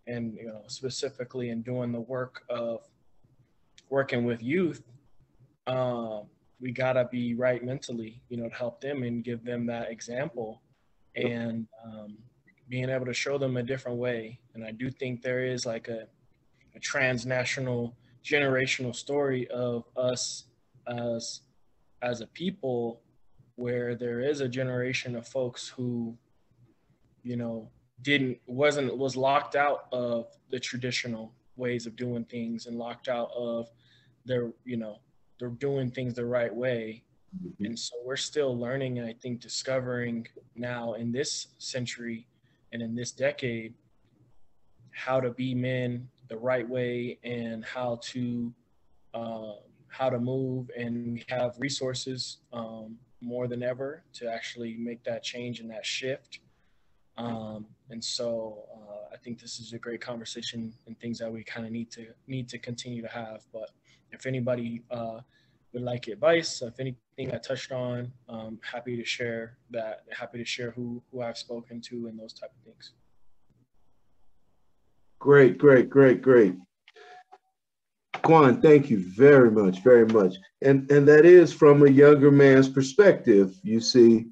And, you know, specifically in doing the work of working with youth, we gotta be right mentally, you know, to help them and give them that example, and being able to show them a different way. And I do think there is like a transnational, generational story of us as a people, where there is a generation of folks who, you know, was locked out of the traditional ways of doing things, and locked out of their, you know, they're doing things the right way. And so we're still learning, and I think discovering now in this century and in this decade, how to be men the right way, and how to move, and we have resources more than ever to actually make that change and that shift. And so I think this is a great conversation, and things that we kind of need to continue to have. But if anybody would like advice, if anything I touched on, happy to share that, happy to share who I've spoken to and those type of things. Great. Quan, thank you very much. And that is from a younger man's perspective, you see,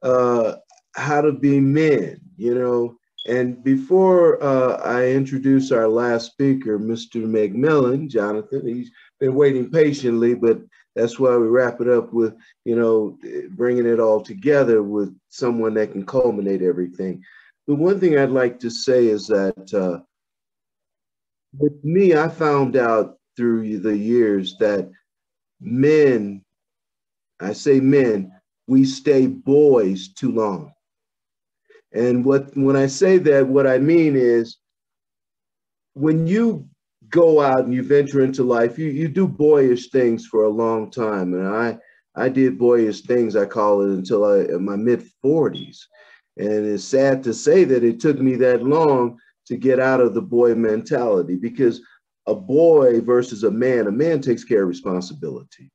how to be men, you know, And before I introduce our last speaker, Mr. Mcmillan, Jonathan, he's been waiting patiently, but that's why we wrap it up with, you know, bringing it all together with someone that can culminate everything. The one thing I'd like to say is that with me, I found out through the years that men, I say men, we stay boys too long. And when I say that, what I mean is when you go out and you venture into life, you do boyish things for a long time. And I did boyish things, I call it, until in my mid 40s. And it's sad to say that it took me that long to get out of the boy mentality, because a boy versus a man takes care of responsibility.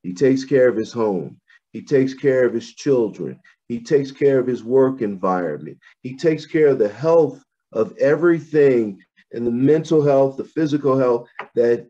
He takes care of his home. He takes care of his children. He takes care of his work environment. He takes care of the health of everything, and the mental health, the physical health that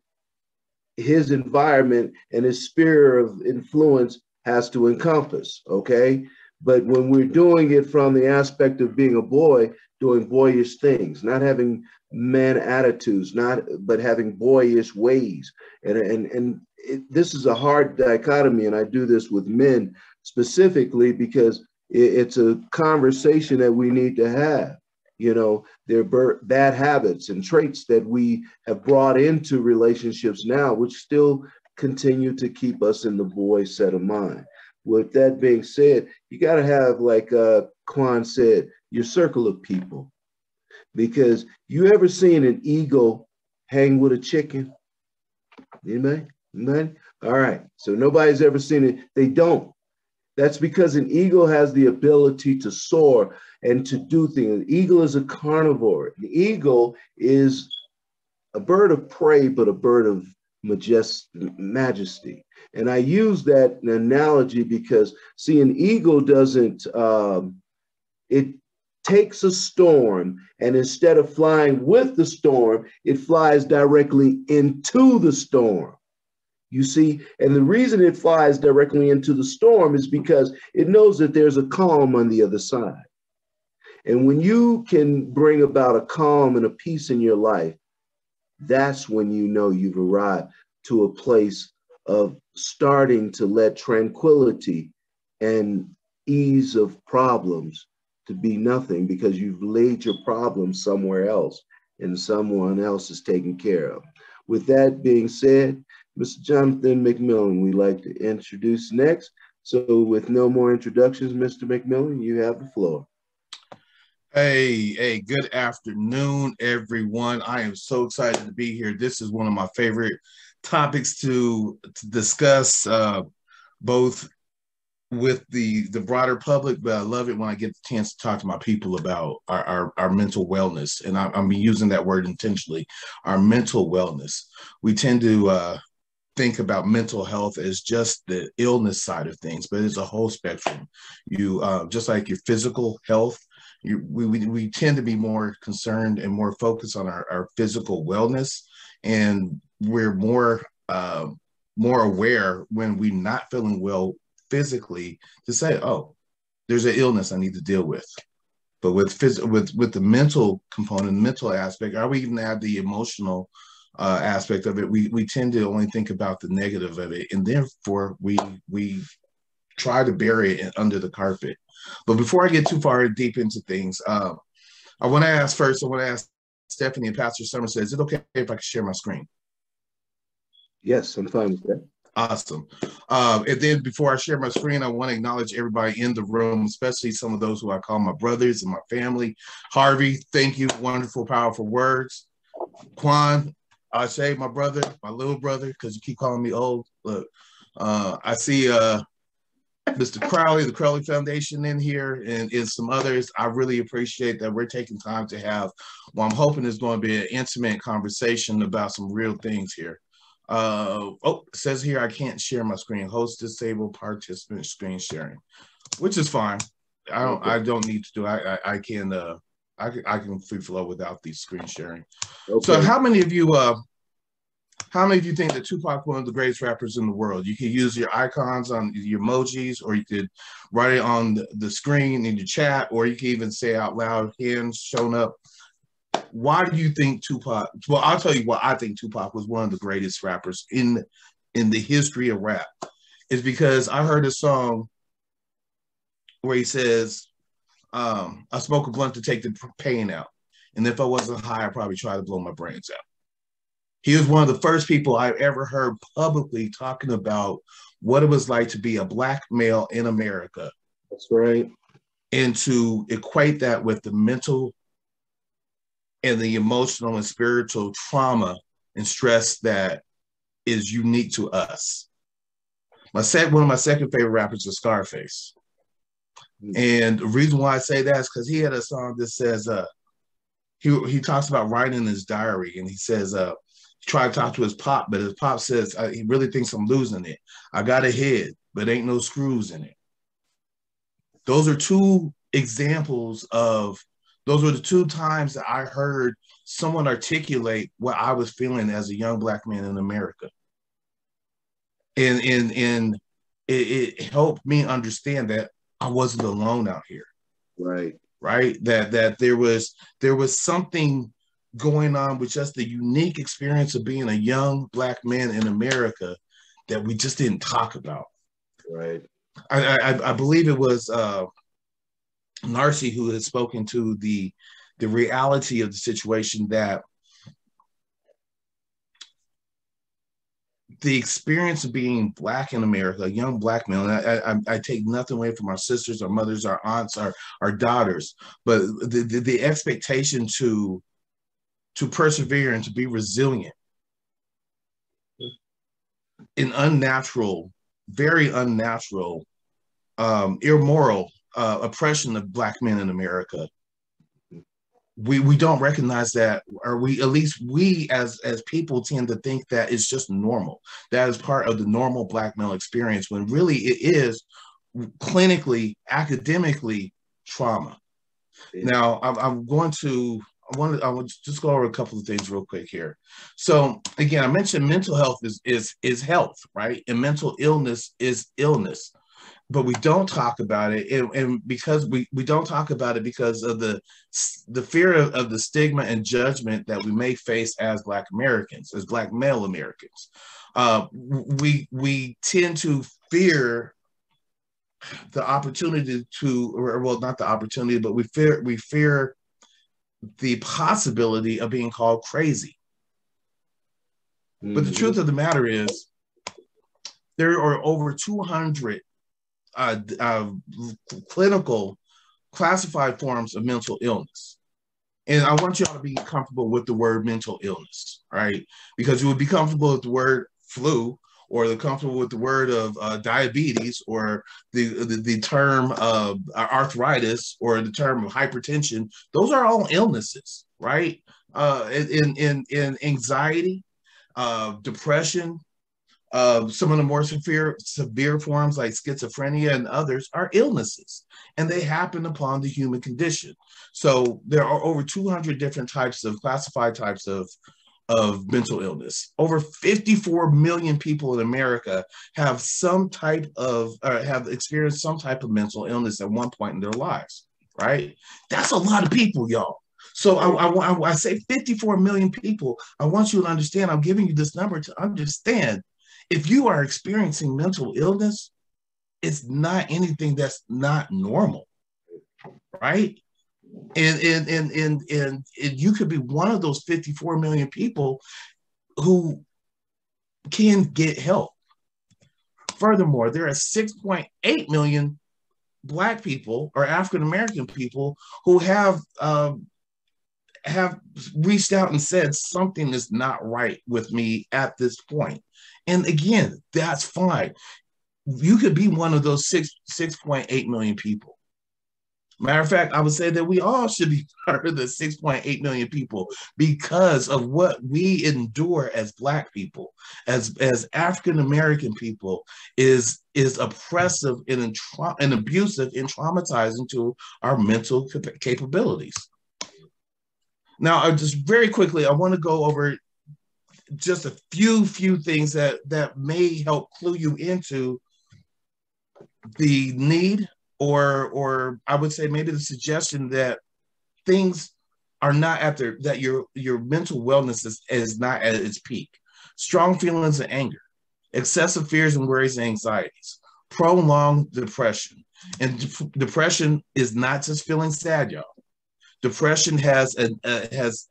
his environment and his sphere of influence has to encompass, okay? But when we're doing it from the aspect of being a boy, doing boyish things, not having man attitudes, but having boyish ways. This is a hard dichotomy, and I do this with men specifically because it's a conversation that we need to have. You know, there are bad habits and traits that we have brought into relationships now, which still continue to keep us in the boy set of mind. With that being said, you got to have, like Quan said, your circle of people. Because you ever seen an eagle hang with a chicken? Anybody? Anybody? All right. So nobody's ever seen it. They don't. That's because an eagle has the ability to soar and to do things. An eagle is a carnivore. The eagle is a bird of prey, but a bird of majesty. And I use that analogy because, see, an eagle doesn't, it takes a storm, and instead of flying with the storm, it flies directly into the storm. You see, and the reason it flies directly into the storm is because it knows that there's a calm on the other side. And when you can bring about a calm and a peace in your life, that's when you know you've arrived to a place of starting to let tranquility and ease of problems to be nothing, because you've laid your problems somewhere else and someone else is taken care of. With that being said, Mr. Jonathan Mcmillan, we'd like to introduce next. So with no more introductions, Mr. Mcmillan, you have the floor. Hey, good afternoon, everyone. I am so excited to be here. This is one of my favorite topics to discuss, both with the broader public, but I love it when I get the chance to talk to my people about our mental wellness. And I'm using that word intentionally, our mental wellness. We tend to think about mental health as just the illness side of things, but it's a whole spectrum. You just like your physical health, we tend to be more concerned and more focused on our physical wellness, and we're more aware when we're not feeling well physically to say, oh, there's an illness I need to deal with. But with the mental component, the mental aspect, or we even add the emotional aspect of it, we tend to only think about the negative of it, and therefore we try to bury it under the carpet. But before I get too far deep into things, I want to ask Stephanie and Pastor Somerset, is it okay if I can share my screen? Yes, I'm fine with that. Awesome. And then before I share my screen, I want to acknowledge everybody in the room, especially some of those who I call my brothers and my family. Harvey, thank you. Wonderful, powerful words. Quan, I say my brother, my little brother, because you keep calling me old. Look, I see Mr. Crowley, the Crowley Foundation in here, and some others. I really appreciate that we're taking time to have, well, I'm hoping it's going to be an intimate conversation about some real things here. It says here I can't share my screen. Host disabled participant screen sharing, which is fine. I don't need to do. I can free flow without the screen sharing. Okay. So how many of you how many of you think that Tupac is one of the greatest rappers in the world? You could use your icons on your emojis, or you could write it on the screen in your chat, or you can even say out loud, hands shown up. Why do you think Tupac? Well, I'll tell you why I think Tupac was one of the greatest rappers in the history of rap. Is because I heard a song where he says, I smoke a blunt to take the pain out. And if I wasn't high, I'd probably try to blow my brains out. He was one of the first people I ever heard publicly talking about what it was like to be a Black male in America. That's right. And to equate that with the mental and the emotional and spiritual trauma and stress that is unique to us. One of my second favorite rappers is Scarface. And the reason why I say that is because he had a song that says, he talks about writing in his diary, and he says, he tried to talk to his pop, but his pop says, he really thinks I'm losing it. I got a head, but ain't no screws in it. Those are two examples of, those were the two times that I heard someone articulate what I was feeling as a young Black man in America. And it helped me understand that I wasn't alone out here. Right. Right. That there was something going on with just the unique experience of being a young Black man in America that we just didn't talk about. Right. I believe it was Narcy who had spoken to the reality of the situation, that the experience of being Black in America, a young Black male, and I take nothing away from our sisters, our mothers, our aunts, our daughters, but the expectation to persevere and to be resilient in unnatural, very unnatural, immoral oppression of Black men in America. We don't recognize that, or at least we as people tend to think that it's just normal. That is part of the normal Black male experience, when really it is clinically, academically trauma. Yeah. Now, I want to just go over a couple of things real quick here. So again, I mentioned mental health is health, right? And mental illness is illness. But we don't talk about it, and because we don't talk about it because of the fear of the stigma and judgment that we may face as Black Americans, as Black male Americans. We tend to fear the opportunity to, or well, not the opportunity, but we fear the possibility of being called crazy. Mm-hmm. But the truth of the matter is, there are over 200 clinical classified forms of mental illness. And I want y'all to be comfortable with the word mental illness, right? Because you would be comfortable with the word flu, or they're comfortable with the word of diabetes, or the term of arthritis, or the term of hypertension. Those are all illnesses, right? In anxiety, depression, some of the more severe forms like schizophrenia and others are illnesses, and they happen upon the human condition. So there are over 200 different classified types of mental illness. Over 54 million people in America have have experienced some type of mental illness at one point in their lives, right? That's a lot of people, y'all. So I say 54 million people. I want you to understand, I'm giving you this number to understand, if you are experiencing mental illness, it's not anything that's not normal, right? And you could be one of those 54 million people who can get help. Furthermore, there are 6.8 million Black people or African American people who have reached out and said something is not right with me at this point. And again, that's fine. You could be one of those 6.8 million people. Matter of fact, I would say that we all should be part of the 6.8 million people, because of what we endure as Black people, as African American people, is oppressive and abusive and traumatizing to our mental capabilities. Now, just very quickly, I want to go over just a few things that may help clue you into the need, or I would say maybe the suggestion that things are not at their, that your mental wellness is not at its peak. Strong feelings of anger, excessive fears and worries and anxieties, prolonged depression. And depression is not just feeling sad, y'all. Depression has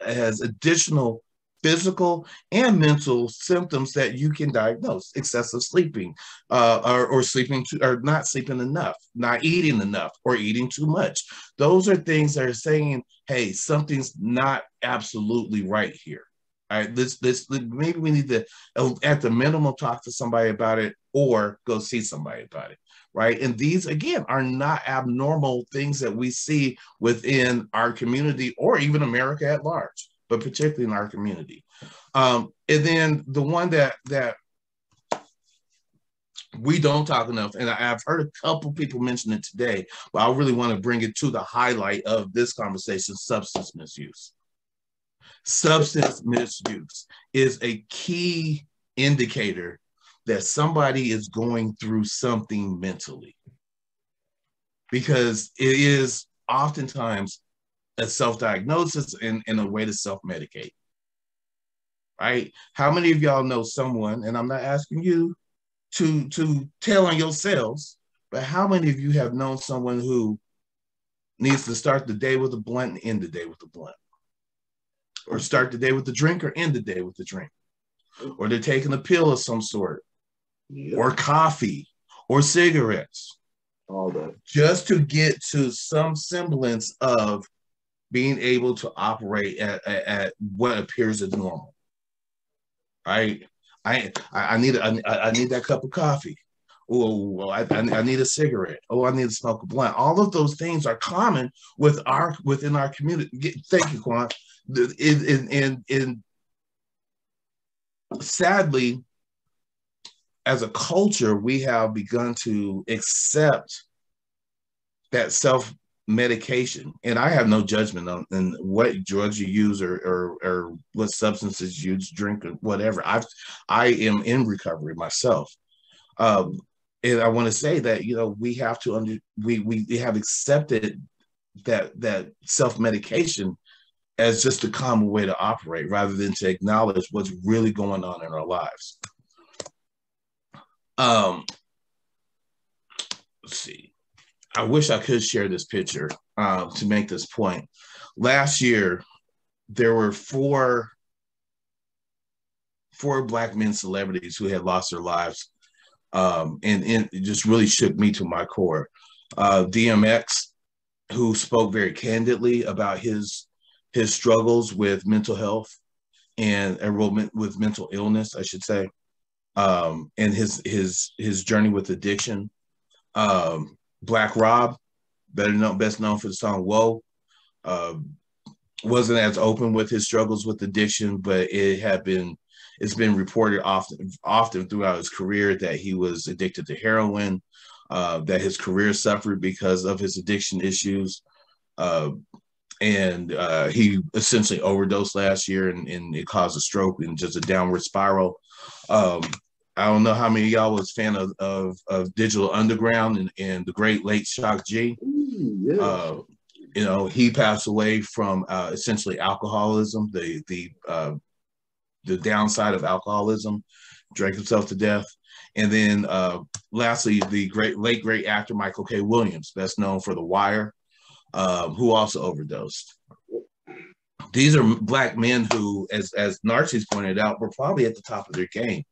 additional physical and mental symptoms that you can diagnose: excessive sleeping, or sleeping or not sleeping enough, not eating enough, or eating too much. Those are things that are saying, hey, something's not absolutely right here. All right, maybe we need to, at the minimum, talk to somebody about it, or go see somebody about it. Right. And these, again, are not abnormal things that we see within our community or even America at large, but particularly in our community. And then the one that we don't talk enough, and I've heard a couple people mention it today, but I really want to bring it to the highlight of this conversation: substance misuse. Substance misuse is a key indicator that somebody is going through something mentally, because it is oftentimes a self-diagnosis and a way to self-medicate, right? How many of y'all know someone, and I'm not asking you to tell on yourselves, but how many of you have known someone who needs to start the day with a blunt and end the day with a blunt, or start the day with the drink or end the day with the drink, or they're taking a pill of some sort, or coffee, or cigarettes, all that, just to get to some semblance of being able to operate at what appears as normal, right? I need that cup of coffee. Oh, I need a cigarette. Oh, I need to smoke a blunt. All of those things are common within our community. Thank you, Quan. And sadly, as a culture, we have begun to accept that self-medication. And I have no judgment on what drugs you use or what substances you drink or whatever. I am in recovery myself. And I want to say that, you know, we have to we have accepted that self-medication as just a common way to operate, rather than to acknowledge what's really going on in our lives. Let's see. I wish I could share this picture to make this point. Last year, there were four Black men celebrities who had lost their lives, and it just really shook me to my core. DMX, who spoke very candidly about his struggles with mental health and with mental illness, I should say. And his journey with addiction. Black Rob, best known for the song "Whoa," wasn't as open with his struggles with addiction, but it's been reported often throughout his career that he was addicted to heroin, that his career suffered because of his addiction issues, and he essentially overdosed last year, and it caused a stroke and just a downward spiral. I don't know how many of y'all was fan of Digital Underground and the great late Shock G. Yes. You know, he passed away from essentially alcoholism, the downside of alcoholism, drank himself to death. And then lastly, the late great actor Michael K. Williams, best known for The Wire, who also overdosed. These are Black men who, as Narcissus pointed out, were probably at the top of their game,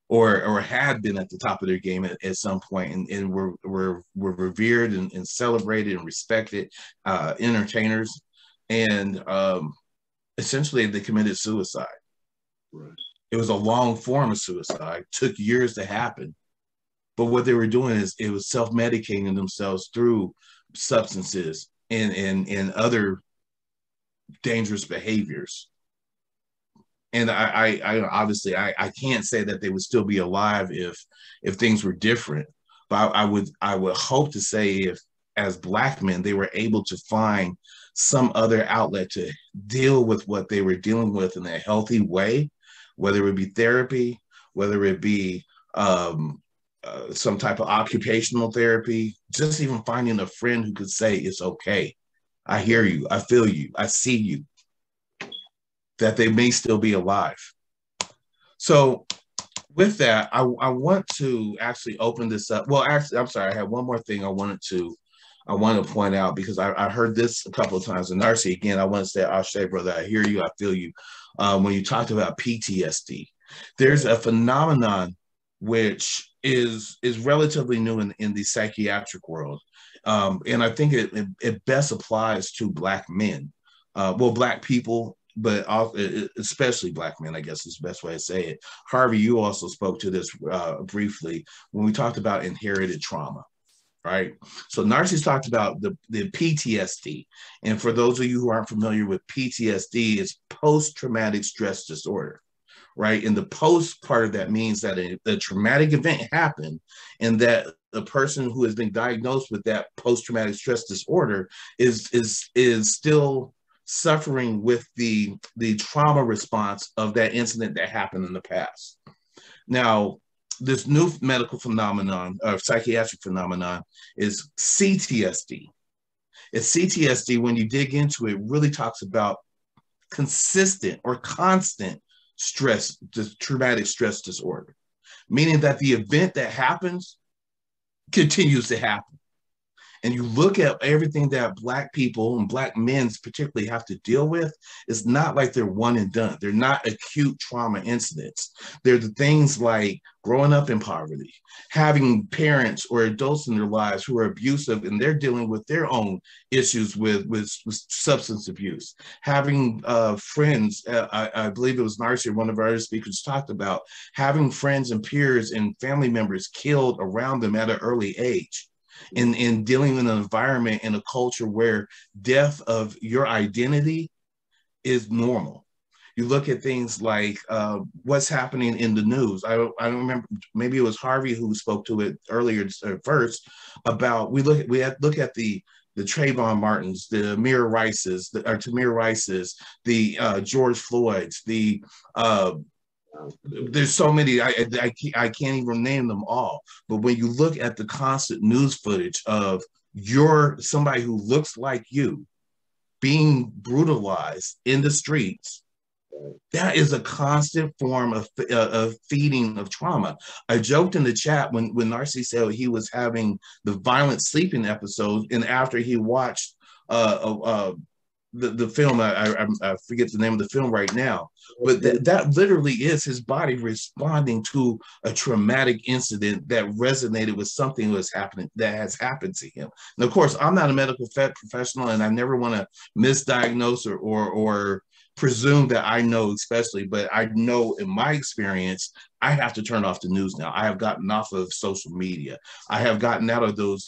or had been at the top of their game at some point, and were revered and celebrated and respected entertainers, and essentially they committed suicide. Right. It was a long form of suicide, took years to happen, but what they were doing is it was self-medicating themselves through substances and other dangerous behaviors. And I obviously I can't say that they would still be alive if things were different, but I would hope to say if, as Black men, they were able to find some other outlet to deal with what they were dealing with in a healthy way, whether it be therapy, whether it be some type of occupational therapy, just even finding a friend who could say, it's okay. I hear you. I feel you. I see you. That they may still be alive. So with that, I want to actually open this up. Well, actually, I'm sorry. I had one more thing I want to point out, because I heard this a couple of times. And Narcy, again, I want to say, Ashe, brother, I hear you. I feel you. When you talked about PTSD, there's a phenomenon which is relatively new in the psychiatric world. And I think it best applies to Black men, Black people, but especially Black men, I guess is the best way to say it. Harvey, you also spoke to this briefly when we talked about inherited trauma, right? So Narcissus talked about the PTSD. And for those of you who aren't familiar with PTSD, it's post-traumatic stress disorder. Right. And the post part of that means that a traumatic event happened, and that the person who has been diagnosed with that post-traumatic stress disorder is still suffering with the trauma response of that incident that happened in the past. Now, this new medical phenomenon or psychiatric phenomenon is CTSD. It's CTSD, when you dig into it, really talks about consistent or constant stress, traumatic stress disorder, meaning that the event that happens continues to happen. And you look at everything that Black people and Black men particularly have to deal with, it's not like they're one and done. They're not acute trauma incidents. They're the things like growing up in poverty, having parents or adults in their lives who are abusive and they're dealing with their own issues with substance abuse, having friends, I believe it was Narcy, one of our other speakers, talked about having friends and peers and family members killed around them at an early age. In dealing in an environment and a culture where death of your identity is normal. You look at things like what's happening in the news. I don't remember, maybe it was Harvey who spoke to it earlier first, about we look at the Trayvon Martins, the Tamir Rices, the George Floyds, there's so many, I can't even name them all. But when you look at the constant news footage of somebody who looks like you being brutalized in the streets, that is a constant form of feeding of trauma. I joked in the chat when Narcy said he was having the violent sleeping episodes, and after he watched the film, I forget the name of the film right now, but that literally is his body responding to a traumatic incident that resonated with something that has happened to him. And of course, I'm not a medical professional, and I never want to misdiagnose or presume that I know, especially, but I know in my experience, I have to turn off the news now. I have gotten off of social media. I have gotten out of those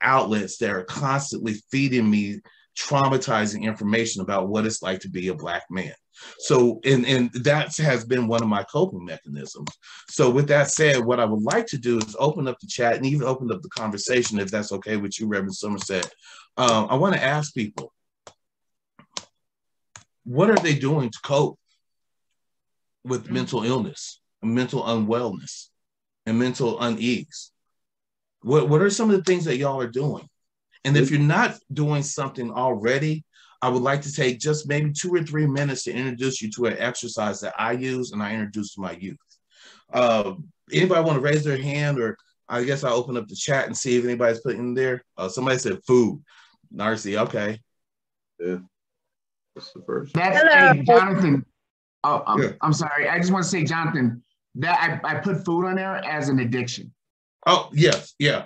outlets that are constantly feeding me traumatizing information about what it's like to be a Black man. So, and that has been one of my coping mechanisms. So with that said, what I would like to do is open up the chat and even open up the conversation, if that's okay with you, Reverend Somerset. I want to ask people, what are they doing to cope with mental illness, mental unwellness, and mental unease? What are some of the things that y'all are doing? And if you're not doing something already, I would like to take just maybe 2 or 3 minutes to introduce you to an exercise that I use and I introduce to my youth. Anybody want to raise their hand, or I guess I'll open up the chat and see if anybody's putting in there. Somebody said food. Narcy, okay. Yeah, that's the first. Hey, Jonathan. I'm sorry. I just want to say, Jonathan, that I put food on there as an addiction. Oh, yes. Yeah.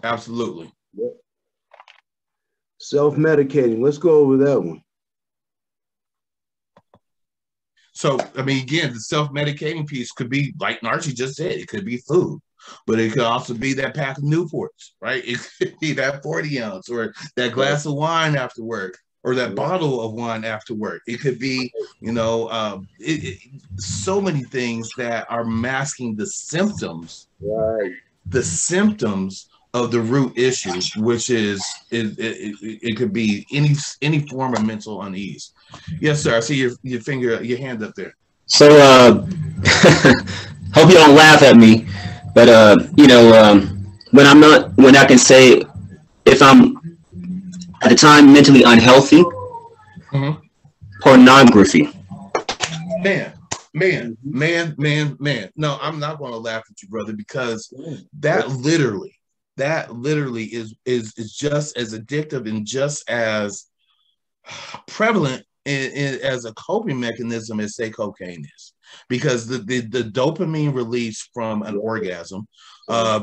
Absolutely. Yep. Self-medicating. Let's go over that one. So, I mean, again, the self-medicating piece could be, like Narcy just said, it could be food, but it could also be that pack of Newports, right? It could be that 40 ounce or that glass of wine after work, or that bottle of wine after work. It could be, so many things that are masking the symptoms. Right. The symptoms of the root issue, which is it could be any form of mental unease. Yes, sir. I see your hand up there. So, hope you don't laugh at me, but when I can say if I'm at the time mentally unhealthy, pornography. Man. No, I'm not going to laugh at you, brother, because that literally is just as addictive and just as prevalent as a coping mechanism as, say, cocaine is, because the dopamine release from an orgasm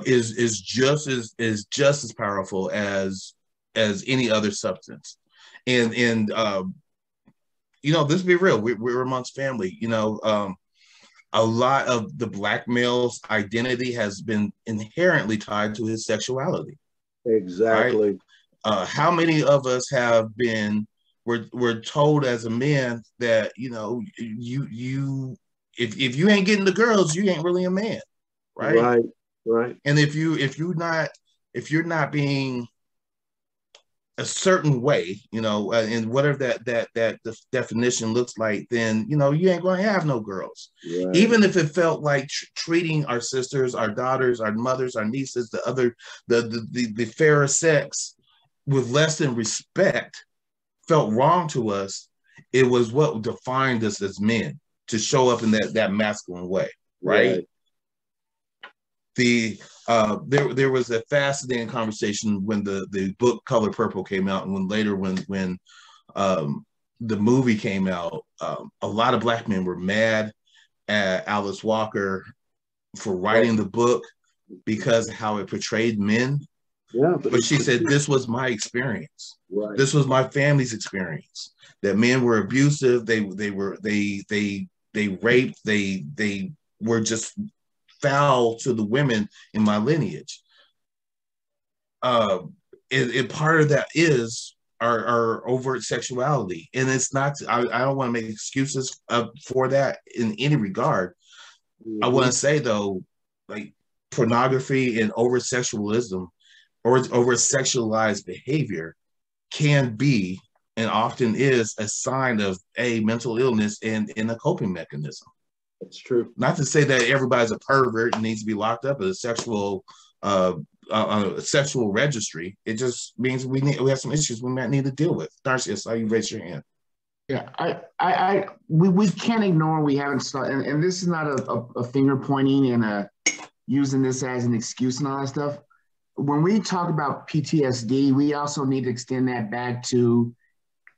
is just as powerful as any other substance. And let's be real, we're amongst family. A lot of the Black male's identity has been inherently tied to his sexuality. Exactly. Right? How many of us have been we're told as a man that if you ain't getting the girls, you ain't really a man, right? Right. And if you're not being a certain way, and whatever that definition looks like, then you ain't going to have no girls. Right. Even if it felt like treating our sisters, our daughters, our mothers, our nieces, the fairer sex with less than respect felt wrong to us, it was what defined us as men, to show up in that masculine way, right? There was a fascinating conversation when the book Color Purple came out, and when the movie came out, a lot of Black men were mad at Alice Walker for writing the book because of how it portrayed men. Yeah, but she said, this was my experience. Right. This was my family's experience. That men were abusive. They raped. They were just foul to the women in my lineage. And part of that is our overt sexuality, and it's not. I don't want to make excuses for that in any regard. I want to say though, like pornography and over sexualism or over sexualized behavior can be and often is a sign of a mental illness and a coping mechanism. That's true. Not to say that everybody's a pervert and needs to be locked up as a sexual registry. It just means we have some issues we might need to deal with. Darcy, I saw you raise your hand. Yeah, we can't ignore we haven't started, and this is not a finger pointing and using this as an excuse and all that stuff. When we talk about PTSD, we also need to extend that back to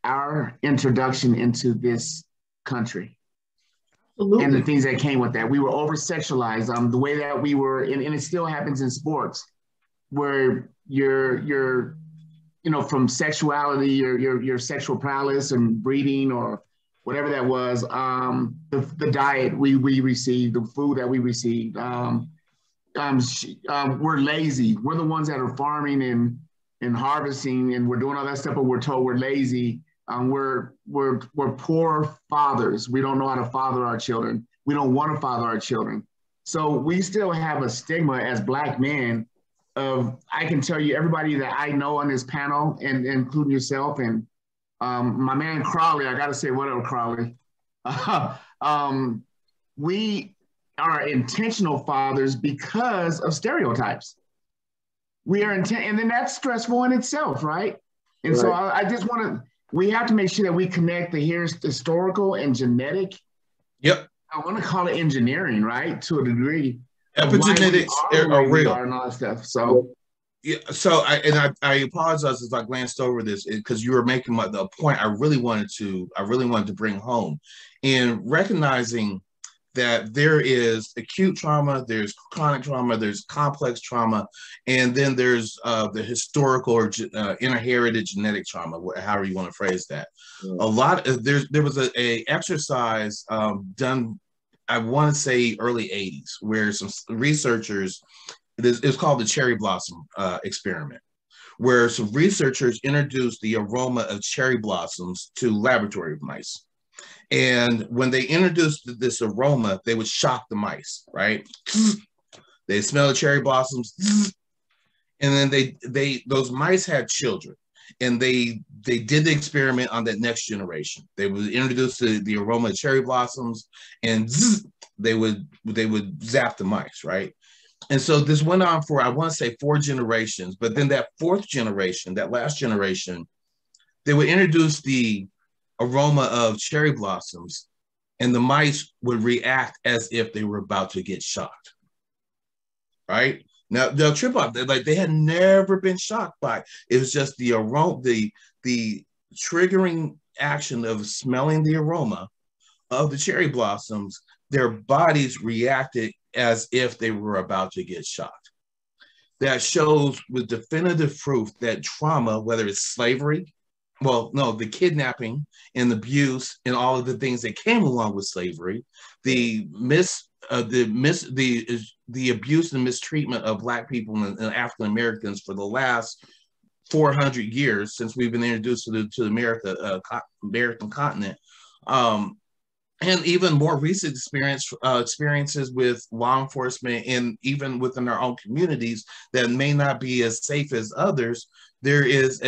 our introduction into this country. Absolutely. And the things that came with that. We were over-sexualized. The way that we were, and it still happens in sports, where you're from sexuality, your sexual prowess and breeding or whatever that was, the diet we received, the food that we received, we're lazy. We're the ones that are farming and harvesting, and we're doing all that stuff, but we're told we're lazy. We're poor fathers. We don't know how to father our children. We don't want to father our children. So we still have a stigma as Black men of, I can tell you, everybody that I know on this panel, and including yourself and my man Crawley, I got to say, what up, Crawley? We are intentional fathers because of stereotypes. We are and then that's stressful in itself, right? And so I just want to, we have to make sure that we connect the historical and genetic. Yep. I want to call it engineering, right? To a degree. Epigenetics are real. And all that stuff. So yeah, so I apologize if I glanced over this because you were making the point I really wanted to bring home in recognizing that there is acute trauma, there's chronic trauma, there's complex trauma, and then there's the historical or inherited genetic trauma, however you want to phrase that. A lot of there was a exercise done, I want to say early 80s, where some researchers, it's called the cherry blossom experiment, where some researchers introduced the aroma of cherry blossoms to laboratory mice. And when they introduced this aroma, they would shock the mice, right? They smell the cherry blossoms. And then those mice had children, and they did the experiment on that next generation. They would introduce the aroma of cherry blossoms, and zzz, they would zap the mice, right? And so this went on for, I want to say, 4 generations. But then that 4th generation, that last generation, they would introduce the aroma of cherry blossoms, and the mice would react as if they were about to get shocked, right? Now they'll trip up. Like they had never been shocked by it. It was just the aroma, the triggering action of smelling the aroma of the cherry blossoms. Their bodies reacted as if they were about to get shocked. That shows with definitive proof that trauma, whether it's slavery, the kidnapping and the abuse and all of the things that came along with slavery, the abuse and mistreatment of Black people and African Americans for the last 400 years since we've been introduced to the American continent, and even more recent experiences with law enforcement and even within our own communities that may not be as safe as others. There is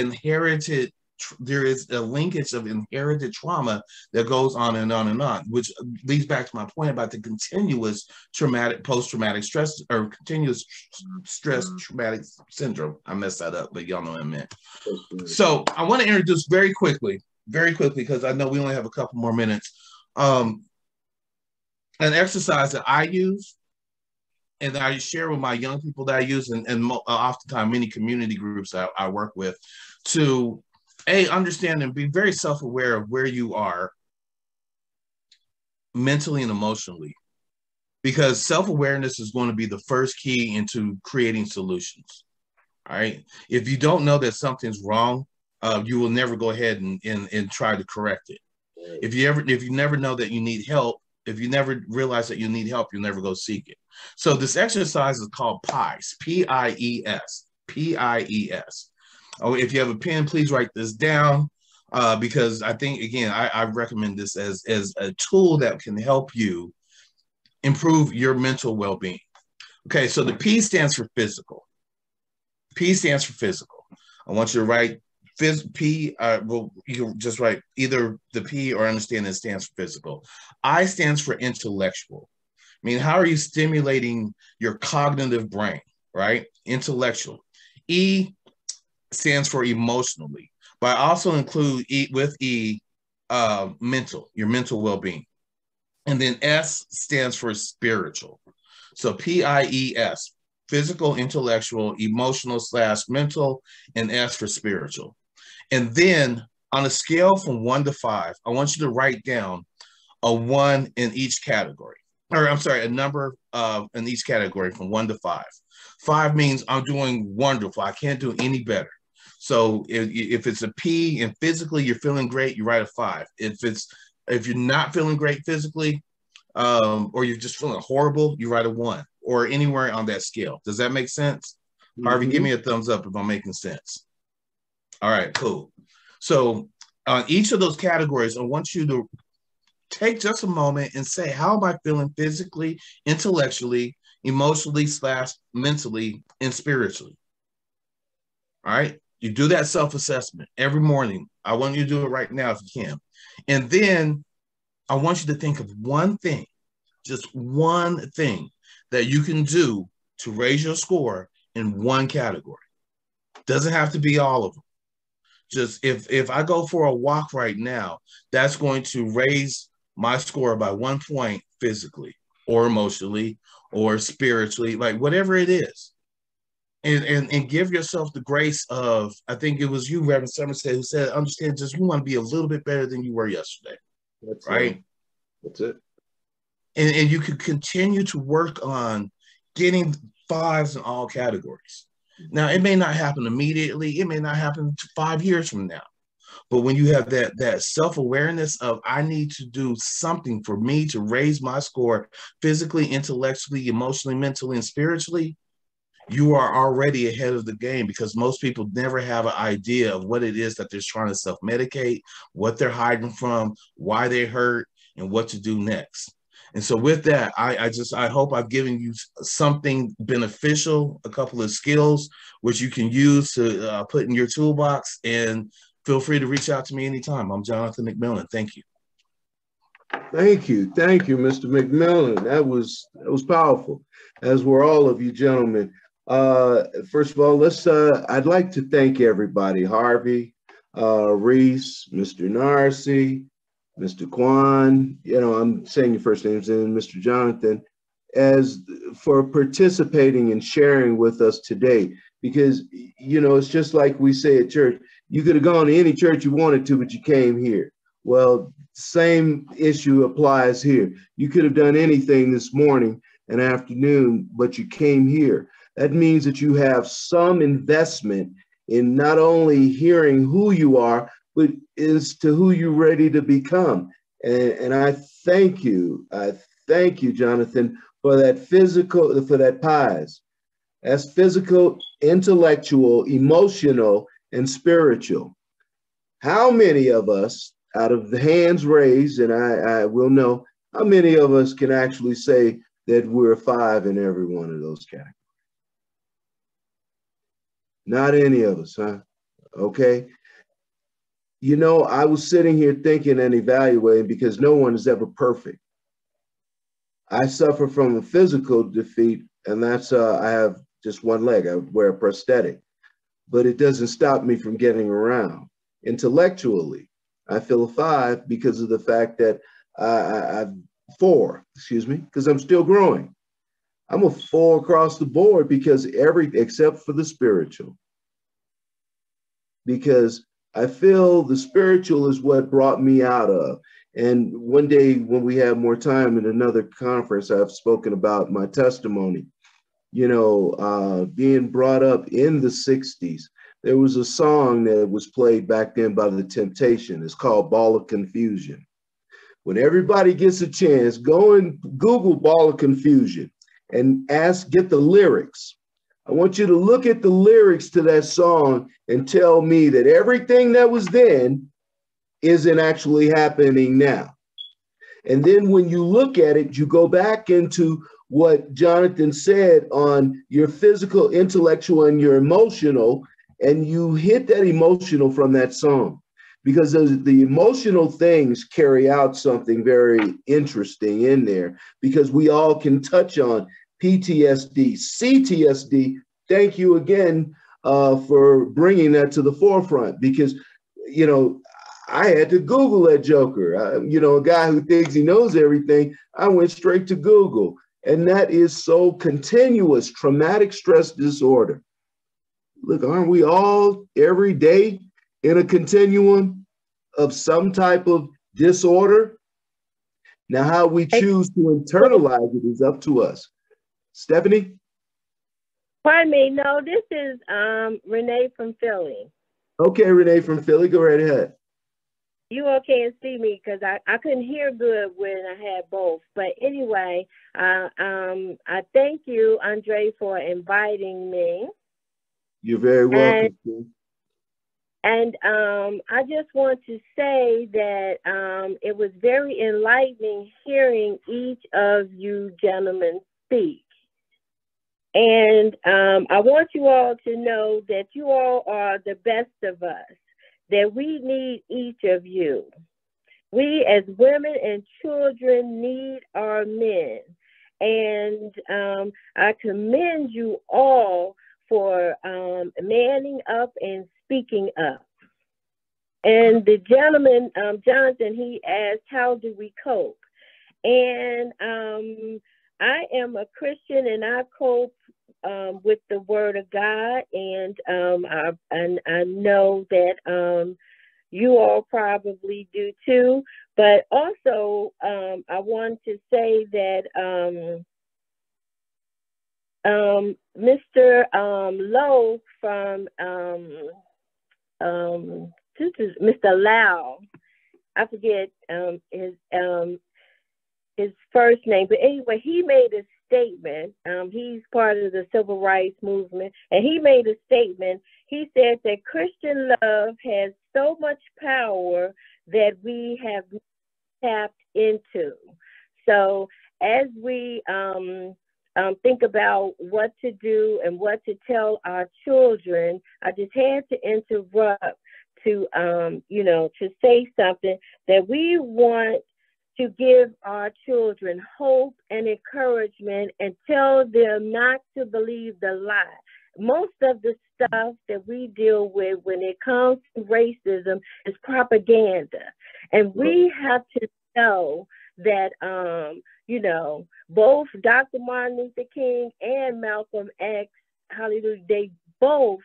a linkage of inherited trauma that goes on and on and on, which leads back to my point about the continuous post-traumatic stress or continuous stress traumatic syndrome. I messed that up, but y'all know what I meant. So I want to introduce very quickly, because I know we only have a couple more minutes, an exercise that I use and I share with my young people that I use, and oftentimes many community groups I work with, to understand and be very self-aware of where you are mentally and emotionally, because self-awareness is going to be the first key into creating solutions. All right. If you don't know that something's wrong, you will never go ahead and try to correct it. If you never know that you need help, if you never realize that you need help, you'll never go seek it. So this exercise is called PIES, P-I-E-S, P-I-E-S. Oh, if you have a pen, please write this down, because I think, again, I recommend this as a tool that can help you improve your mental well-being. Okay, so the P stands for physical. P stands for physical. I want you to write P, you can just write either the P or understand it stands for physical. I stands for intellectual. I mean, how are you stimulating your cognitive brain, right? Intellectual. E stands for emotionally, but I also include mental, your mental well-being. And then S stands for spiritual. So P-I-E-S, physical, intellectual, emotional / mental, and S for spiritual. And then on a scale from 1 to 5, I want you to write down a 1 in each category. Or I'm sorry, a number in each category from 1 to 5. 5 means I'm doing wonderful. I can't do any better. So if it's a P and physically you're feeling great, you write a 5. If you're not feeling great physically, or you're just feeling horrible, you write a 1, or anywhere on that scale. Does that make sense? Mm-hmm. Harvey, give me a thumbs up if I'm making sense. All right, cool. So on each of those categories, I want you to take just a moment and say, how am I feeling physically, intellectually, emotionally / mentally, and spiritually? All right. You do that self-assessment every morning. I want you to do it right now if you can. And then I want you to think of one thing, just one thing that you can do to raise your score in one category. Doesn't have to be all of them. Just if I go for a walk right now, that's going to raise my score by 1 point physically or emotionally or spiritually, like whatever it is. And give yourself the grace of, I think it was you, Reverend Somerset, who said, understand, just you want to be a little bit better than you were yesterday. That's right? That's it. And you could continue to work on getting 5s in all categories. Now, it may not happen immediately. It may not happen 5 years from now. But when you have that self-awareness of, I need to do something for me to raise my score physically, intellectually, emotionally, mentally, and spiritually, you are already ahead of the game, because most people never have an idea of what it is that they're trying to self-medicate, what they're hiding from, why they hurt, and what to do next. And so with that, I hope I've given you something beneficial, a couple of skills which you can use to put in your toolbox, and feel free to reach out to me anytime. I'm Jonathan Mcmillan. Thank you. Thank you, Mr. McMillan. That was powerful, as were all of you gentlemen. First of all, I'd like to thank everybody: Harvey, Reese, Mr. Narcy, Mr. Kwan. I'm saying your first names, and Mr. Jonathan, for participating and sharing with us today. Because it's just like we say at church: you could have gone to any church you wanted to, but you came here. Well, same issue applies here. You could have done anything this morning and afternoon, but you came here. That means that you have some investment in not only hearing who you are, but as to who you're ready to become. And I thank you, Jonathan, for that pies. That's physical, intellectual, emotional, and spiritual. How many of us, out of the hands raised, and I will know, how many of us can actually say that we're 5 in every one of those categories? Not any of us, huh? Okay. I was sitting here thinking and evaluating, because no one is ever perfect. I suffer from a physical defeat, and that's I have just one leg. I wear a prosthetic, but it doesn't stop me from getting around. Intellectually, I feel a 5 because of the fact that I'm 4, because I'm still growing. I'm a 4 across the board, because except for the spiritual. Because I feel the spiritual is what brought me out of. And one day when we have more time in another conference, I've spoken about my testimony. Being brought up in the 60s, there was a song that was played back then by The Temptation. It's called Ball of Confusion. When everybody gets a chance, go and Google Ball of Confusion and get the lyrics. I want you to look at the lyrics to that song and tell me that everything that was then isn't actually happening now. And then when you look at it, you go back into what Jonathan said on your physical, intellectual, and your emotional, and you hit that emotional from that song, because the emotional things carry out something very interesting in there, because we all can touch on PTSD, CTSD. Thank you again for bringing that to the forefront, because, I had to Google that joker. A guy who thinks he knows everything, I went straight to Google. And that is so continuous, traumatic stress disorder. Look, aren't we all every day in a continuum of some type of disorder? Now, how we choose to internalize it is up to us. Stephanie? Pardon me. No, this is Renee from Philly. Okay, Renee from Philly, go right ahead. You all can't see me because I couldn't hear good when I had both. But anyway, I thank you, Andre, for inviting me. You're very welcome. And I just want to say that it was very enlightening hearing each of you gentlemen speak. And I want you all to know that you all are the best of us, that we need each of you. We as women and children need our men. And I commend you all for manning up and speaking up. And the gentleman, Jonathan, he asked, how do we cope? And I am a Christian, and I cope with the Word of God, and I know that you all probably do too. But also, I want to say that Mr. Lowe from Mr. Lau, I forget his first name, but anyway, he made a statement. He's part of the civil rights movement, and he made a statement. He said that Christian love has so much power that we have tapped into. So as we think about what to do and what to tell our children, I just had to interrupt to, to say something that we want to give our children hope and encouragement and tell them not to believe the lie. Most of the stuff that we deal with when it comes to racism is propaganda. And we have to know that, both Dr. Martin Luther King and Malcolm X, hallelujah, they both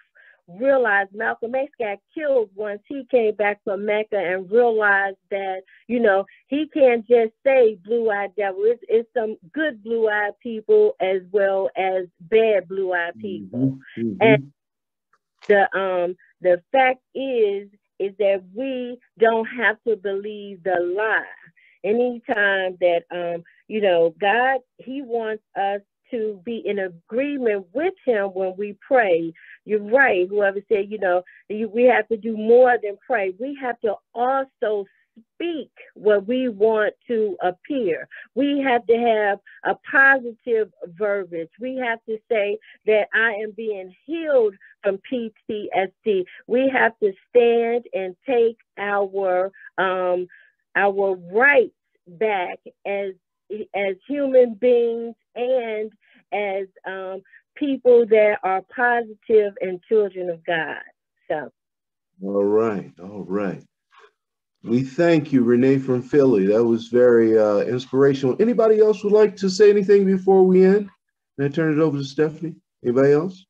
realized Malcolm X got killed once he came back from Mecca and realized that, he can't just say blue-eyed devil. It's some good blue-eyed people as well as bad blue-eyed people. And the fact is that we don't have to believe the lie. Anytime that, God, he wants us to be in agreement with him when we pray. You're right. Whoever said, we have to do more than pray. We have to also speak what we want to appear. We have to have a positive verbiage. We have to say that I am being healed from PTSD. We have to stand and take our rights back as human beings and as people that are positive and children of God. So, all right. We thank you, Renee from Philly. That was very inspirational. Anybody else would like to say anything before we end? Can I turn it over to Stephanie? Anybody else?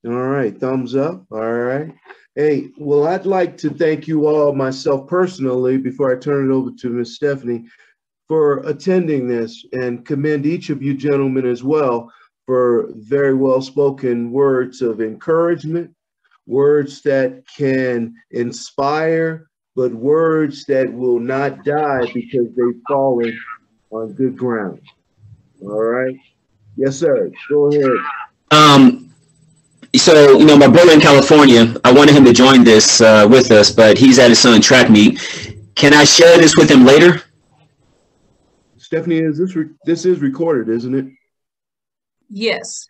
All right, thumbs up. All right. Hey, well, I'd like to thank you all myself personally before I turn it over to Miss Stephanie for attending this, and commend each of you gentlemen as well for very well-spoken words of encouragement, words that can inspire, but words that will not die because they've fallen on good ground. All right? Yes, sir. Go ahead. So, my brother in California, I wanted him to join this with us, but he's at his son's track meet. Can I share this with him later? Stephanie, this is recorded, isn't it? Yes.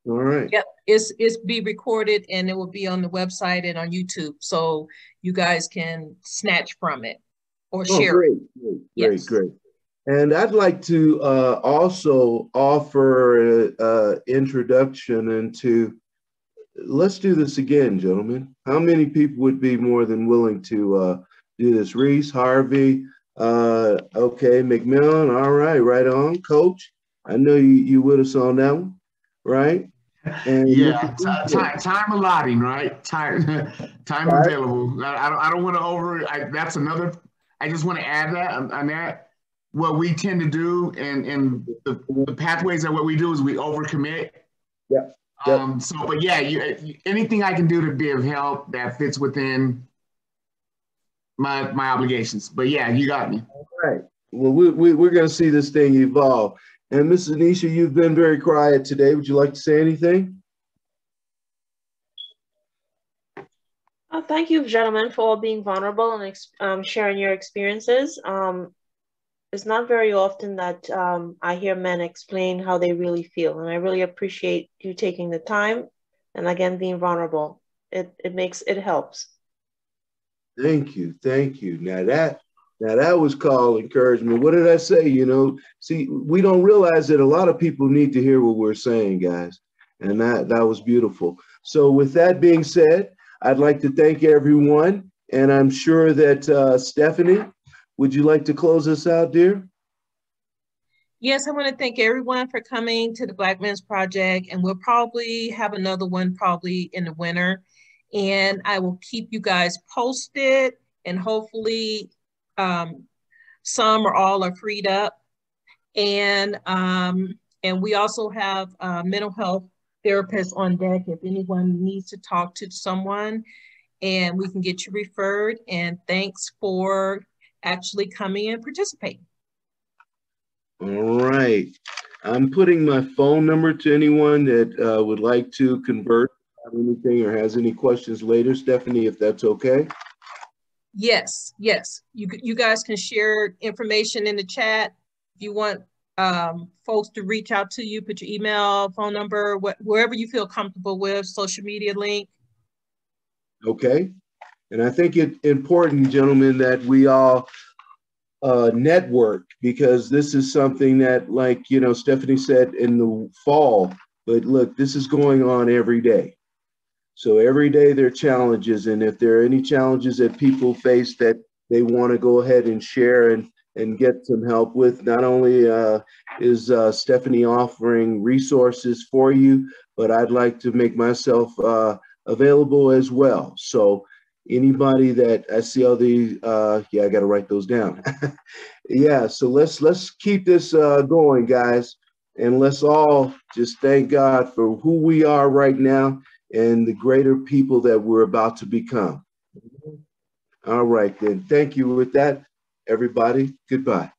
All right. Yep. It's be recorded and it will be on the website and on YouTube, so you guys can snatch from it or share it. Great. And I'd like to also offer an introduction into, let's do this again, gentlemen. How many people would be more than willing to do this? Reese, Harvey, okay, Mcmillan, all right on. Coach, I know you with us on that one, right? And yeah, time allotting, right? Time available. I don't want to that's another, I just want to add that on that. What we tend to do and the pathways of what we do is we overcommit. Yeah. But yeah, anything I can do to be of help that fits within my obligations. But yeah, you got me. All right. Well, we're going to see this thing evolve. And Mrs. Anisha, you've been very quiet today. Would you like to say anything? Thank you, gentlemen, for all being vulnerable and sharing your experiences. It's not very often that I hear men explain how they really feel, and I really appreciate you taking the time and again being vulnerable. It helps. Thank you. Now that was called encouragement. What did I say? See, we don't realize that a lot of people need to hear what we're saying, guys, and that was beautiful. So with that being said, I'd like to thank everyone, and I'm sure that Stephanie, would you like to close us out, dear? Yes, I want to thank everyone for coming to the Black Men's Project, and we'll probably have another one probably in the winter. And I will keep you guys posted, and hopefully some or all are freed up. And we also have mental health therapists on deck if anyone needs to talk to someone, and we can get you referred. And thanks for actually coming and participating. All right. I'm putting my phone number to anyone that would like to convert, have anything, or has any questions later. Stephanie, if that's okay. Yes. You guys can share information in the chat If you want folks to reach out to you, put your email, phone number, wherever you feel comfortable with, social media link. Okay. And I think it's important, gentlemen, that we all network, because this is something that, like, you know, Stephanie said in the fall, but look, this is going on every day. So every day there are challenges. And if there are any challenges that people face that they want to go ahead and share and get some help with, not only is Stephanie offering resources for you, but I'd like to make myself available as well. So anybody that I see all the, yeah, I got to write those down. Yeah, so let's keep this going, guys. And let's all just thank God for who we are right now and the greater people that we're about to become. All right, then. Thank you. With that, everybody, goodbye.